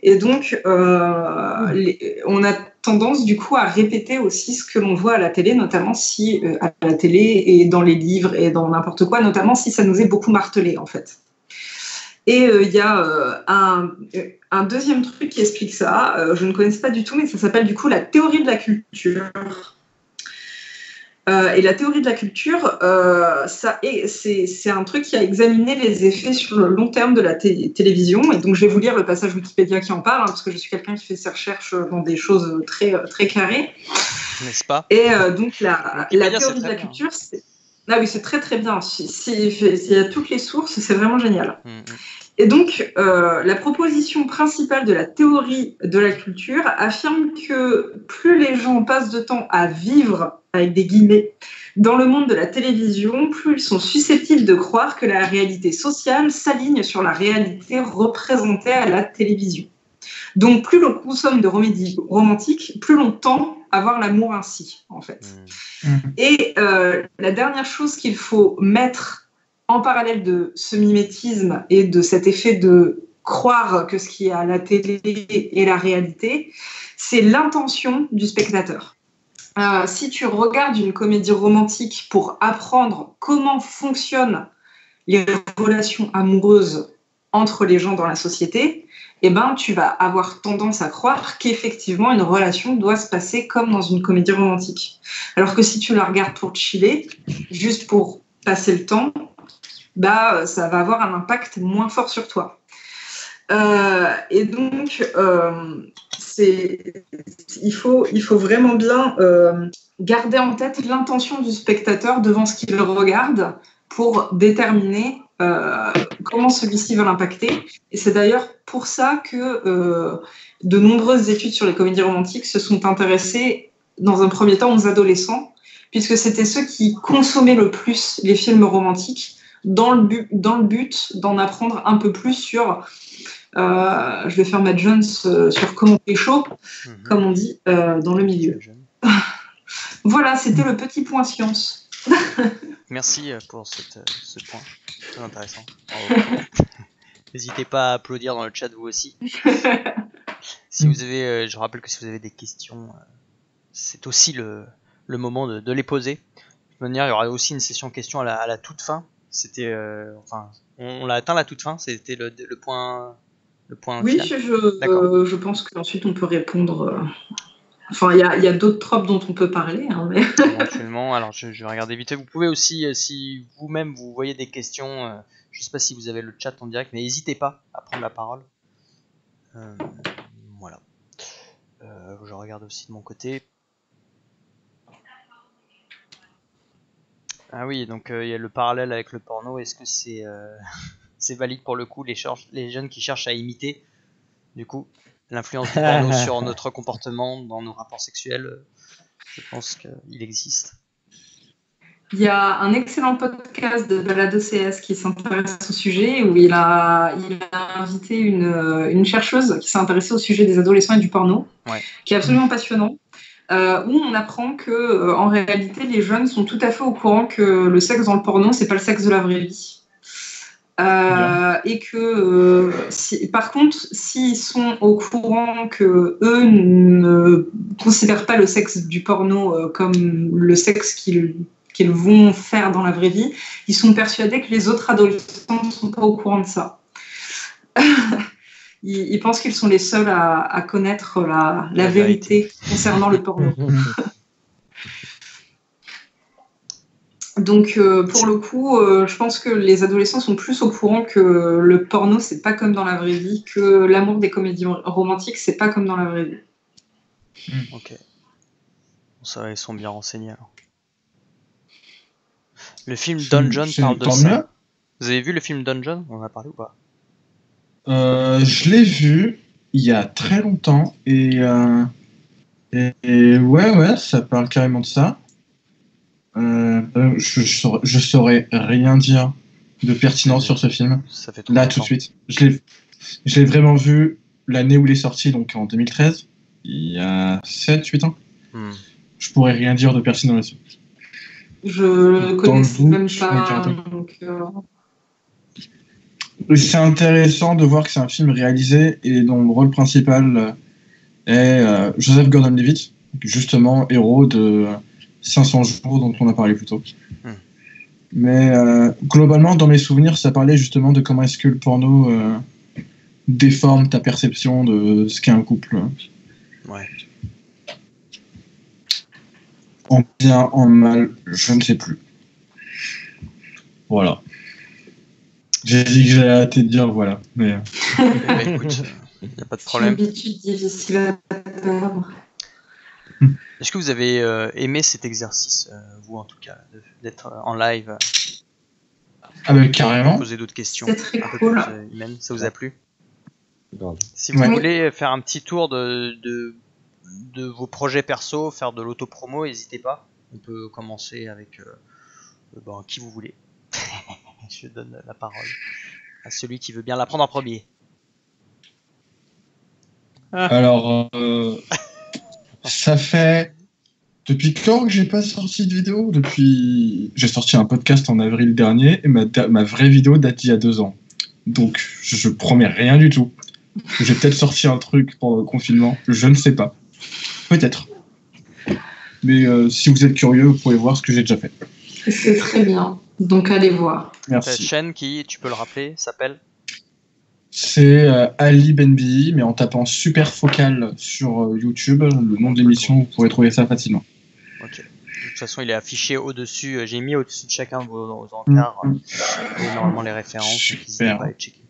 Et donc, on a tendance du coup à répéter aussi ce que l'on voit à la télé, notamment si à la télé et dans les livres et dans n'importe quoi, notamment si ça nous est beaucoup martelé en fait. Et il y a un deuxième truc qui explique ça, je ne connaissais pas du tout, mais ça s'appelle du coup la théorie de la culture. Et la théorie de la culture, c'est un truc qui a examiné les effets sur le long terme de la télévision. Et donc, je vais vous lire le passage Wikipédia qui en parle, parce que je suis quelqu'un qui fait ses recherches dans des choses très, très carrées. N'est-ce pas ? Et donc, la théorie de la culture, c'est... Ah oui, c'est très, très bien. S'il y a toutes les sources, c'est vraiment génial. Et donc, la proposition principale de la théorie de la culture affirme que plus les gens passent de temps à vivre, avec des guillemets, dans le monde de la télévision, plus ils sont susceptibles de croire que la réalité sociale s'aligne sur la réalité représentée à la télévision. Donc, plus l'on consomme de comédies romantiques, plus l'on tend à voir l'amour ainsi, en fait. Et la dernière chose qu'il faut mettre en parallèle de ce mimétisme et de cet effet de croire que ce qui est à la télé est la réalité, c'est l'intention du spectateur. Si tu regardes une comédie romantique pour apprendre comment fonctionnent les relations amoureuses entre les gens dans la société, eh ben, tu vas avoir tendance à croire qu'effectivement, une relation doit se passer comme dans une comédie romantique. Alors que si tu la regardes pour chiller, juste pour passer le temps, bah, ça va avoir un impact moins fort sur toi. Et donc, il faut vraiment bien garder en tête l'intention du spectateur devant ce qu'il regarde pour déterminer comment celui-ci va l'impacter. Et c'est d'ailleurs pour ça que de nombreuses études sur les comédies romantiques se sont intéressées dans un premier temps aux adolescents, puisque c'était ceux qui consommaient le plus les films romantiques dans le but d'en apprendre un peu plus sur, je vais faire Matt Jones, sur comment pécho, comme on dit dans le milieu. Voilà, c'était le petit point science. Merci pour ce point, très intéressant. N'hésitez pas à applaudir dans le chat vous aussi. Si vous avez, je rappelle que si vous avez des questions, c'est aussi le moment de les poser. De toute manière, il y aura aussi une session questions à la toute fin. C'était, on l'a atteint la toute fin. C'était le point. Oui, final. Je pense qu'ensuite on peut répondre. Enfin, il y a d'autres tropes dont on peut parler. Hein, mais... Éventuellement, alors je vais regarder vite fait. Vous pouvez aussi, si vous-même vous voyez des questions, je ne sais pas si vous avez le chat en direct, mais n'hésitez pas à prendre la parole. Voilà. Je regarde aussi de mon côté. Ah oui, donc il y a le parallèle avec le porno. Est-ce que c'est valide pour le coup, les jeunes qui cherchent à imiter, du coup, l'influence du porno sur notre comportement dans nos rapports sexuels? Je pense qu'il existe. Il y a un excellent podcast de Balado CS qui s'intéresse au sujet, où il a invité une chercheuse qui s'est intéressée au sujet des adolescents et du porno, qui est absolument passionnant, où on apprend que en réalité les jeunes sont tout à fait au courant que le sexe dans le porno, c'est pas le sexe de la vraie vie. Et que par contre, s'ils sont au courant que eux ne considèrent pas le sexe du porno comme le sexe qu'ils vont faire dans la vraie vie, ils sont persuadés que les autres adolescents ne sont pas au courant de ça. Ils pensent qu'ils sont les seuls à connaître la vérité concernant le porno. Donc, pour le coup, je pense que les adolescents sont plus au courant que le porno, c'est pas comme dans la vraie vie, que l'amour des comédies romantiques, c'est pas comme dans la vraie vie. Ok. Ça, ils sont bien renseignés alors. Le film Dungeon parle de ça. Mieux. Vous avez vu le film Dungeon? On en a parlé ou pas? Je l'ai vu il y a très longtemps et ouais, ça parle carrément de ça. Je saurais rien dire de pertinent sur ce film. Ça fait là, tout de suite. Je l'ai vraiment vu l'année où il est sorti, donc en 2013, il y a 7-8 ans. Je pourrais rien dire de pertinent là-dessus. Je le connais même pas. C'est intéressant de voir que c'est un film réalisé et dont le rôle principal est Joseph Gordon-Levitt, justement héros de 500 jours dont on a parlé plus tôt. Mais globalement, dans mes souvenirs, ça parlait justement de comment est-ce que le porno déforme ta perception de ce qu'est un couple. Ouais. En bien, en mal, je ne sais plus. Voilà. J'ai dit que j'allais arrêter de dire voilà. Mais... écoute, il n'y a pas de problème. C'est une habitude difficile à perdre. Est-ce que vous avez aimé cet exercice, vous en tout cas, d'être en live? Ah bah carrément. Poser d'autres questions. C'est très cool. Plus humaines. Ça vous a plu? Grave. Si vous voulez faire un petit tour de vos projets perso, faire de l'autopromo, n'hésitez pas. On peut commencer avec qui vous voulez. Je donne la parole à celui qui veut bien la prendre en premier. Alors, ça fait... Depuis quand que j'ai pas sorti de vidéo? J'ai sorti un podcast en avril dernier et ma vraie vidéo date d'il y a 2 ans. Donc, je promets rien du tout. J'ai peut-être sorti un truc pendant le confinement, je ne sais pas. Peut-être. Mais si vous êtes curieux, vous pouvez voir ce que j'ai déjà fait. C'est très bien. Donc, allez voir. Merci. Ta chaîne qui, tu peux le rappeler, s'appelle? C'est Ali Benbi, mais en tapant Super Focal sur YouTube, le nom de l'émission, vous pourrez trouver ça facilement. Ok. De toute façon, il est affiché au-dessus. J'ai mis au-dessus de chacun de vos encarts et normalement les références. Super. Pas à checker.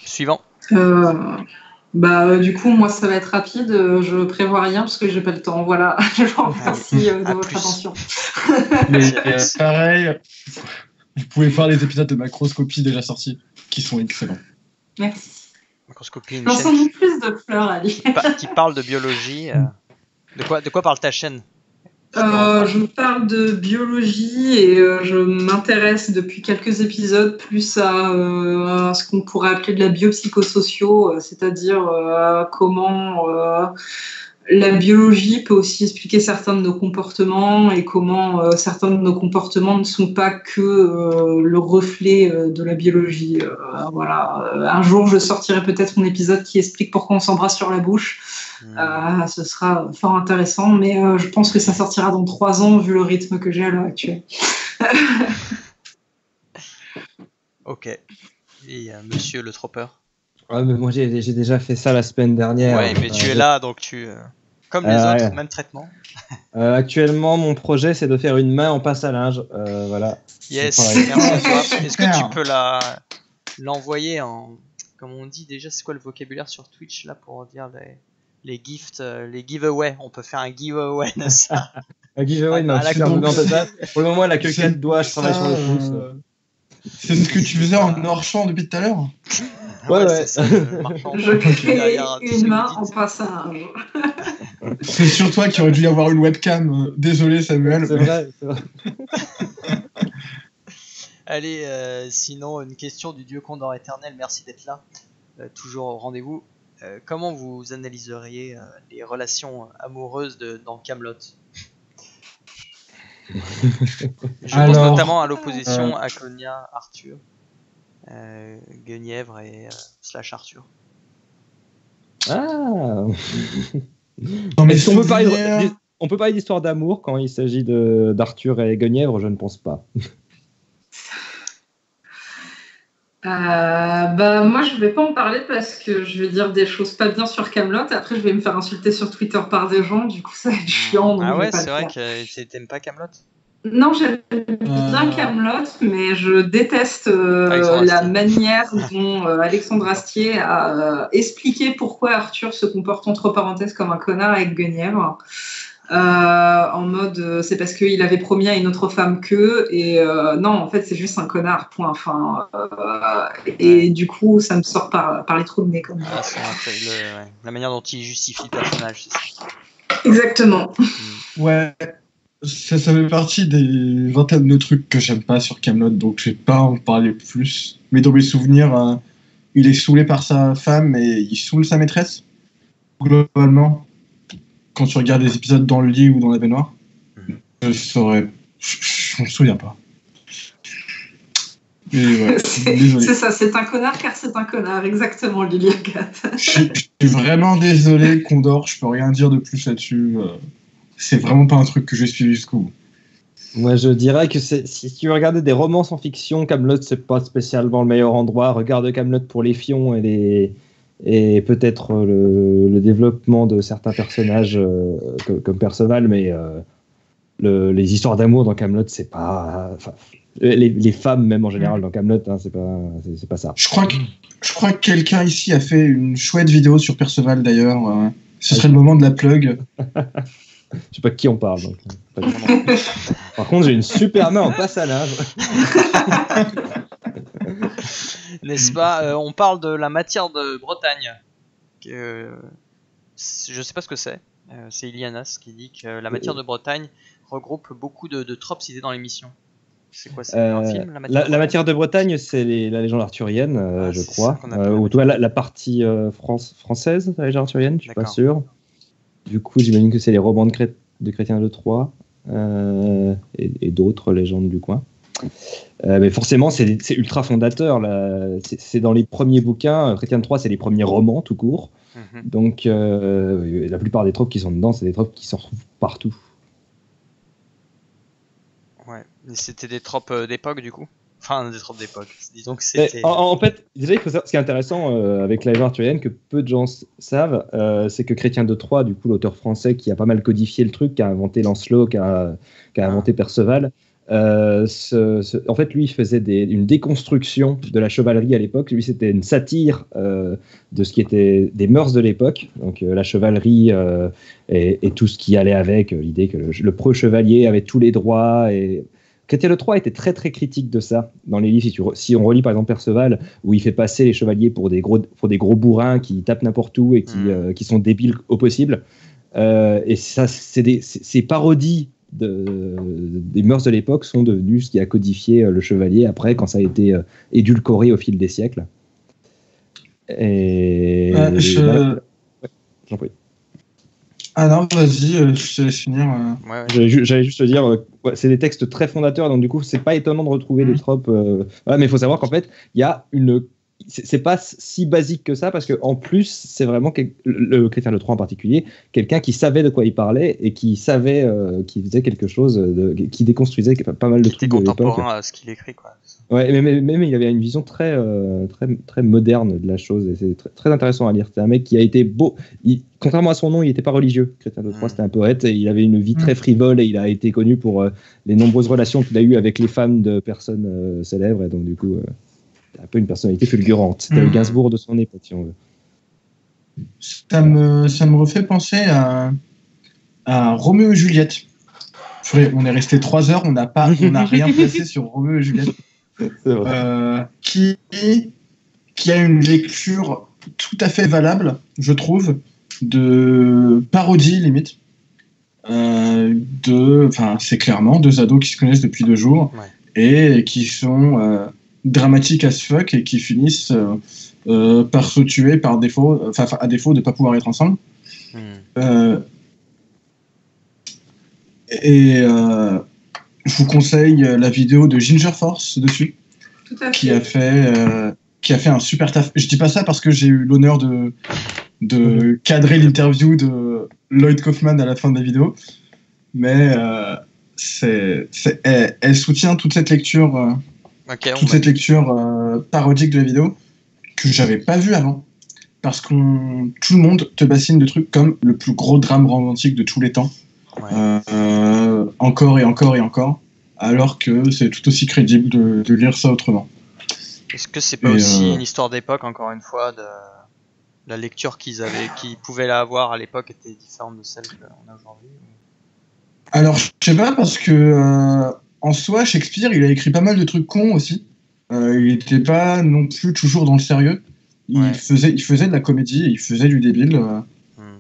Suivant. Du coup, moi, ça va être rapide. Je prévois rien parce que j'ai pas le temps. Voilà. Je vous remercie de votre attention. Mais pareil, Vous pouvez voir les épisodes de Macroscopie déjà sortis, qui sont excellents. Merci. Macroscopie, une Lançons-nous chaîne plus de fleurs, Ali. qui parle de biologie. De quoi parle ta chaîne? Je parle de biologie et je m'intéresse depuis quelques épisodes plus à ce qu'on pourrait appeler de la biopsychosociaux, c'est-à-dire comment la biologie peut aussi expliquer certains de nos comportements et comment certains de nos comportements ne sont pas que le reflet de la biologie. Voilà. Un jour, je sortirai peut-être mon épisode qui explique pourquoi on s'embrasse sur la bouche. Ce sera fort intéressant, mais je pense que ça sortira dans 3 ans vu le rythme que j'ai à l'heure actuelle. Ok. Et monsieur le Tropper? Ouais, mais moi j'ai déjà fait ça la semaine dernière. Ouais, mais tu es là, donc tu... comme les autres, même traitement. Actuellement, mon projet, c'est de faire une main en passe à linge. Voilà. Yes, merci à toi. Est-ce que tu peux l'envoyer en... Comme on dit déjà, c'est quoi le vocabulaire sur Twitch là pour dire les gifts, les giveaways? On peut faire un giveaway de ça. Un giveaway, non, pour le moment, la queue 4 doigts, je travaille sur le pouce. C'est ce que tu faisais en hors-champ depuis tout à l'heure? Ouais. C'est ça, le marchand. Je crée une main en passage. C'est sur toi qui aurait dû y avoir une webcam. Désolé, Samuel. C'est vrai. Allez, sinon, une question du dieu Condor éternel, merci d'être là. Toujours au rendez-vous. Comment vous analyseriez les relations amoureuses dans Kaamelott? Je pense notamment à l'opposition Aconia, Arthur, Guenièvre et / Arthur. Non, mais on peut parler d'histoire d'amour quand il s'agit d'Arthur et Guenièvre, je ne pense pas. Moi, je vais pas en parler parce que je vais dire des choses pas bien sur Kaamelott. Après, je vais me faire insulter sur Twitter par des gens. Du coup, ça va être chiant. Ah ouais, c'est vrai que t'aimes pas Kaamelott? Non, j'aime bien Kaamelott, mais je déteste la manière dont Alexandre Astier a expliqué pourquoi Arthur se comporte entre parenthèses comme un connard avec Guenièvre. En mode c'est parce qu'il avait promis à une autre femme que, et non, en fait c'est juste un connard, point. Enfin, et du coup ça me sort par les trous de nez quand même. La manière dont il justifie le personnage, c'est ça. Exactement. Ouais, ça fait partie des vingtaines de trucs que j'aime pas sur Kaamelott, donc je vais pas en parler plus, mais dans mes souvenirs il est saoulé par sa femme et il saoule sa maîtresse globalement. Quand tu regardes des épisodes dans le lit ou dans la baignoire, je me souviens pas. Et ouais, désolé. C'est ça, c'est un connard car c'est un connard, exactement, Lily Agathe. Je suis vraiment désolé, Condor, je peux rien dire de plus là-dessus. C'est vraiment pas un truc que j'ai suivi jusqu'au bout. Moi, je dirais que si tu veux regarder des romances en fiction, Kaamelott, c'est pas spécialement le meilleur endroit. Regarde Kaamelott pour les fions et peut-être le développement de certains personnages comme Perceval, mais les histoires d'amour dans Kaamelott, c'est pas... les femmes, même en général, dans Kaamelott, hein, c'est pas ça. Je crois que quelqu'un ici a fait une chouette vidéo sur Perceval, d'ailleurs. Ce serait le moment de la plug. Je sais pas qui on parle. Donc. Par contre, j'ai une super main en passe à linge. N'est-ce pas? On parle de la matière de Bretagne. Je sais pas ce que c'est. C'est Ilianas qui dit que la matière de Bretagne regroupe beaucoup de tropes cités dans l'émission. C'est quoi? C'est un film? La matière de Bretagne, c'est la légende arthurienne, je crois. Ou toi, la partie française de la légende arthurienne, je suis pas sûr. Du coup, j'imagine que c'est les romans de Chrétien de Troyes et d'autres légendes du coin. Mais forcément, c'est ultra fondateur. C'est dans les premiers bouquins. Chrétien de Troyes, c'est les premiers romans tout court. Donc, la plupart des tropes qui sont dedans, c'est des tropes qui se retrouvent partout. Ouais, mais c'était des tropes d'époque du coup. Enfin, des tropes d'époque. Disons que c'était. En fait, déjà, ce qui est intéressant avec la légende arthurienne, que peu de gens savent, c'est que Chrétien de Troyes, du coup, l'auteur français qui a pas mal codifié le truc, qui a inventé Lancelot, qui a inventé Perceval, en fait, lui, il faisait une déconstruction de la chevalerie à l'époque. Lui, c'était une satire de ce qui était des mœurs de l'époque, donc la chevalerie et tout ce qui allait avec, l'idée que le preux chevalier avait tous les droits et Chrétien le 3 était très très critique de ça dans les livres. Si on relit par exemple Perceval, où il fait passer les chevaliers pour des gros bourrins qui tapent n'importe où et qui sont débiles au possible. Et ça, ces parodies des mœurs de l'époque sont devenues ce qui a codifié le chevalier après, quand ça a été édulcoré au fil des siècles. Et j'en prie. Ah non, vas-y, je te laisse finir. Ouais. J'allais juste te dire, c'est des textes très fondateurs, donc du coup, c'est pas étonnant de retrouver des tropes. Ouais, mais il faut savoir qu'en fait, il y a c'est pas si basique que ça, parce qu'en plus, c'est vraiment le Chrétien le 3 en particulier, quelqu'un qui savait de quoi il parlait et qui savait qu'il faisait quelque chose, qui déconstruisait pas mal de trucs de l'époque. Contemporain à ce qu'il écrit, quoi. Ouais, mais il avait une vision très moderne de la chose, et c'est très, très intéressant à lire. C'était un mec qui a été beau. Contrairement à son nom, il n'était pas religieux. Chrétien le 3, c'était un poète, et il avait une vie très frivole, et il a été connu pour les nombreuses relations qu'il a eues avec les femmes de personnes célèbres, et donc du coup, un peu une personnalité fulgurante. C'était le Gainsbourg de son époque, si on veut. Ça me refait penser à Roméo et Juliette. On est resté 3 heures, on n'a rien placé sur Roméo et Juliette. Qui a une lecture tout à fait valable, je trouve, de parodie limite. C'est clairement 2 ados qui se connaissent depuis 2 jours, et qui sont dramatiques as fuck, et qui finissent par se tuer par défaut, à défaut de ne pas pouvoir être ensemble. Je vous conseille la vidéo de Ginger Force dessus, qui a fait un super taf. Je dis pas ça parce que j'ai eu l'honneur de cadrer l'interview de Lloyd Kaufman à la fin de la vidéo, mais elle soutient toute cette lecture, cette lecture parodique de la vidéo que j'avais pas vue avant, parce que tout le monde te bassine de trucs comme le plus gros drame romantique de tous les temps. Encore et encore et encore, alors que c'est tout aussi crédible de lire ça autrement. Est-ce que c'est pas aussi une histoire d'époque, encore une fois, de la lecture qu'ils pouvaient avoir à l'époque était différente de celle qu'on a aujourd'hui? Alors, je sais pas, parce que en soi, Shakespeare, il a écrit pas mal de trucs cons aussi. Il était pas non plus toujours dans le sérieux. Il faisait de la comédie, il faisait du débile.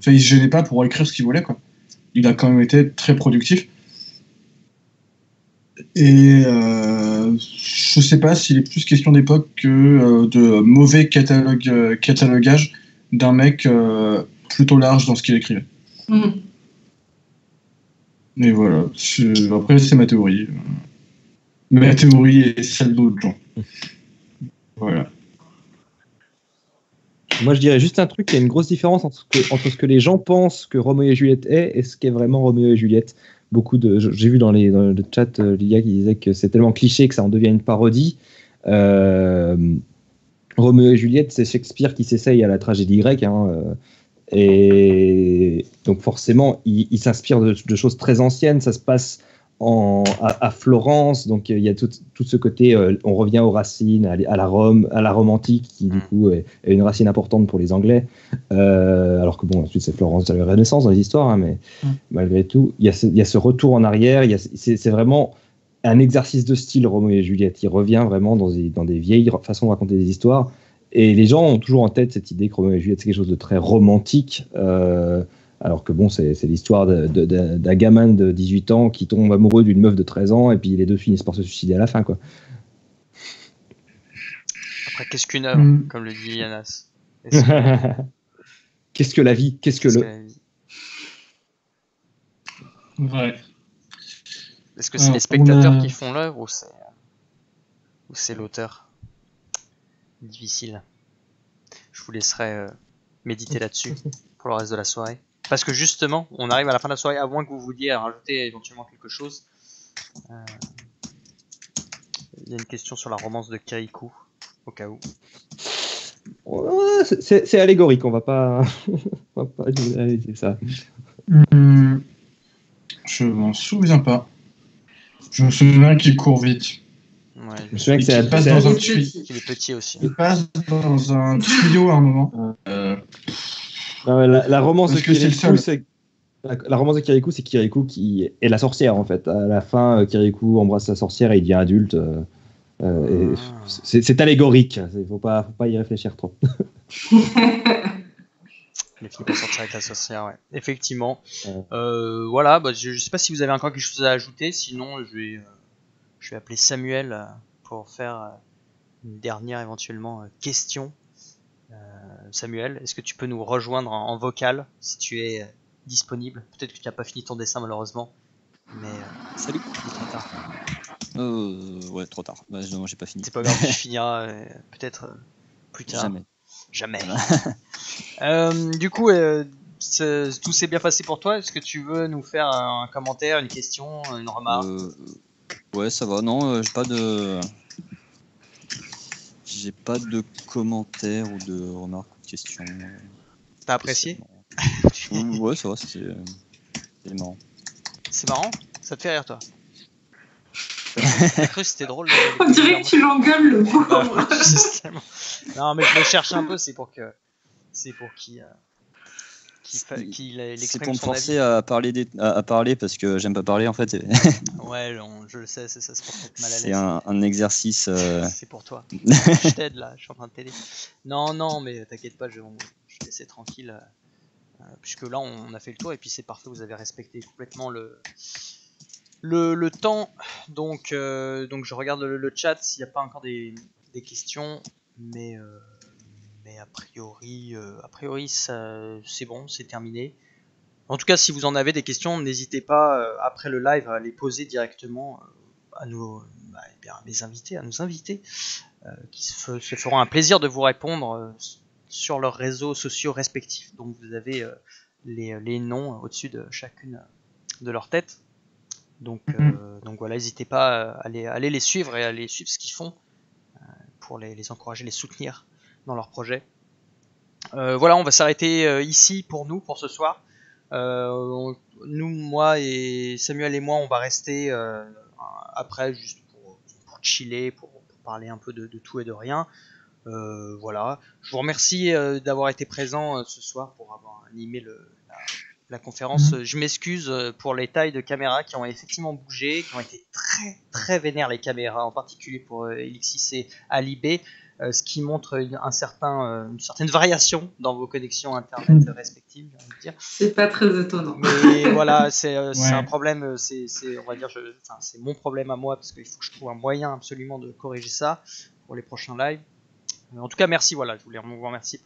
Il se gênait pas pour écrire ce qu'il voulait, quoi. Il a quand même été très productif. Et je sais pas s'il est plus question d'époque que de mauvais catalogage d'un mec plutôt large dans ce qu'il écrivait. Mais voilà, après c'est ma théorie. Ma théorie est celle d'autres gens. Voilà. Moi, je dirais juste un truc, il y a une grosse différence entre ce que les gens pensent que Roméo et Juliette est et ce qu'est vraiment Roméo et Juliette. J'ai vu dans le chat Lilia qui disait que c'est tellement cliché que ça en devient une parodie. Roméo et Juliette, c'est Shakespeare qui s'essaye à la tragédie grecque, et donc forcément, il s'inspire de choses très anciennes. Ça se passe à Florence, donc il y a tout ce côté, on revient aux racines, à la Rome antique, qui du coup est une racine importante pour les Anglais, alors que bon, ensuite c'est Florence de la Renaissance dans les histoires, mais malgré tout, il y a ce retour en arrière. C'est vraiment un exercice de style, Roméo et Juliette. Il revient vraiment dans des vieilles façons de raconter des histoires, et les gens ont toujours en tête cette idée que Roméo et Juliette c'est quelque chose de très romantique, alors que bon, c'est l'histoire d'un gamin de 18 ans qui tombe amoureux d'une meuf de 13 ans, et puis les deux finissent par se suicider à la fin, quoi. Après, qu'est-ce qu'une œuvre, comme le dit Yanas? Qu'est-ce que la vie? Qu'est-ce que la vie? Ouais. Est-ce que c'est les spectateurs qui font l'œuvre, ou c'est l'auteur? Difficile. Je vous laisserai méditer là-dessus pour le reste de la soirée. Parce que justement, on arrive à la fin de la soirée, à moins que vous vouliez rajouter éventuellement quelque chose. Il y a une question sur la romance de Kirikou, au cas où. C'est allégorique, on va pas dire ça. Je m'en souviens pas. Je me souviens qu'il court vite. Ouais, je me souviens que qu'il passe dans un tuyau. Il est petit aussi. Il passe dans un tuyau à un moment. La romance de Kirikou, La romance de Kirikou, c'est Kirikou qui est la sorcière en fait. À la fin, Kirikou embrasse sa sorcière et il devient adulte. C'est allégorique. Faut pas y réfléchir trop. Il a fini par sortir avec la sorcière, ouais. Effectivement. Voilà, bah, je sais pas si vous avez encore quelque chose à ajouter, sinon je vais appeler Samuel pour faire une dernière éventuellement question. Samuel, est-ce que tu peux nous rejoindre en vocal si tu es disponible? Peut-être que tu n'as pas fini ton dessin malheureusement, mais Salut. il est trop tard. Ouais, trop tard. Bah, non, j'ai pas fini. C'est pas grave, tu finiras peut-être plus tard. Jamais. Du coup, tout s'est bien passé pour toi. Est-ce que tu veux nous faire un commentaire, une question, une remarque? Ouais, ça va. Non, j'ai pas de commentaires ou de remarques ou de questions. T'as apprécié? Ouais, ça va, c'est marrant. C'est marrant? Ça te fait rire, toi? J'ai cru que c'était drôle. On dirait que tu l'engueules, le pauvre. Non, mais je le cherche un peu, c'est pour qu'il C'est pour me forcer à parler parce que j'aime pas parler en fait. Ouais, je le sais, c'est ça, c'est pour être mal à l'aise. C'est un exercice. C'est pour toi. Je t'aide là, je suis en train de t'aider. Non, mais t'inquiète pas, je vais laisser tranquille. Puisque là, on a fait le tour et puis c'est parfait, vous avez respecté complètement le temps. Donc je regarde le chat s'il n'y a pas encore des questions, mais a priori c'est bon, c'est terminé. En tout cas, si vous en avez des questions, n'hésitez pas après le live à les poser directement à mes invités, à nos invités, qui se feront un plaisir de vous répondre sur leurs réseaux sociaux respectifs. Donc vous avez les noms au-dessus de chacune de leurs têtes. Donc voilà, n'hésitez pas à aller les suivre et à aller suivre ce qu'ils font pour les encourager, les soutenir dans leurs projets. Voilà, on va s'arrêter ici pour ce soir. Nous, moi et Samuel et moi, on va rester après juste pour chiller, pour parler un peu de tout et de rien. Voilà, je vous remercie d'avoir été présent ce soir pour avoir animé la conférence. Je m'excuse pour les tailles de caméra qui ont effectivement bougé, qui ont été très très vénères, les caméras, en particulier pour Elixis et Ali B, ce qui montre une certaine variation dans vos connexions internet respectives, j'ai envie de dire. C'est pas très étonnant. Mais voilà, c'est un problème, on va dire, c'est mon problème à moi, parce qu'il faut que je trouve un moyen absolument de corriger ça pour les prochains lives. En tout cas, merci, voilà, je voulais vous remercier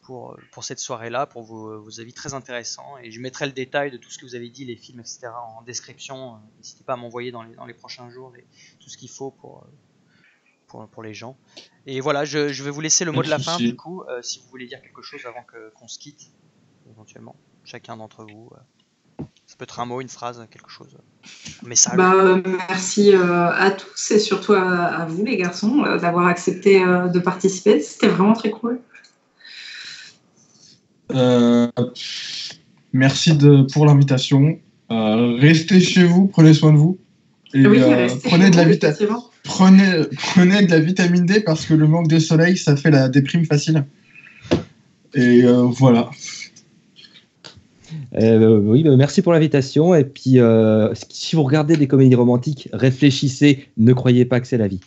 pour cette soirée-là, pour vos avis très intéressants, et je mettrai le détail de tout ce que vous avez dit, les films, etc. en description. N'hésitez pas à m'envoyer dans les prochains jours tout ce qu'il faut pour les gens. Et voilà, je vais vous laisser le mot de la fin, du coup, si vous voulez dire quelque chose avant qu'on se quitte, éventuellement, chacun d'entre vous. Ça peut être un mot, une phrase, quelque chose, un message. Merci à tous et surtout à vous les garçons d'avoir accepté de participer. C'était vraiment très cool. Merci pour l'invitation. Restez chez vous, prenez soin de vous. Et prenez de la vitamine D parce que le manque de soleil, ça fait la déprime facile. Et voilà. Oui, merci pour l'invitation. Et puis, si vous regardez des comédies romantiques, réfléchissez, ne croyez pas que c'est la vie.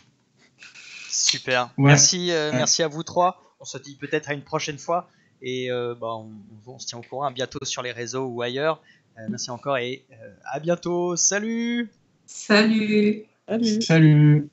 Super. Ouais. Merci à vous trois. On se dit peut-être à une prochaine fois. Et on se tient au courant. À bientôt sur les réseaux ou ailleurs. Merci encore et à bientôt. Salut. Salut. Salut.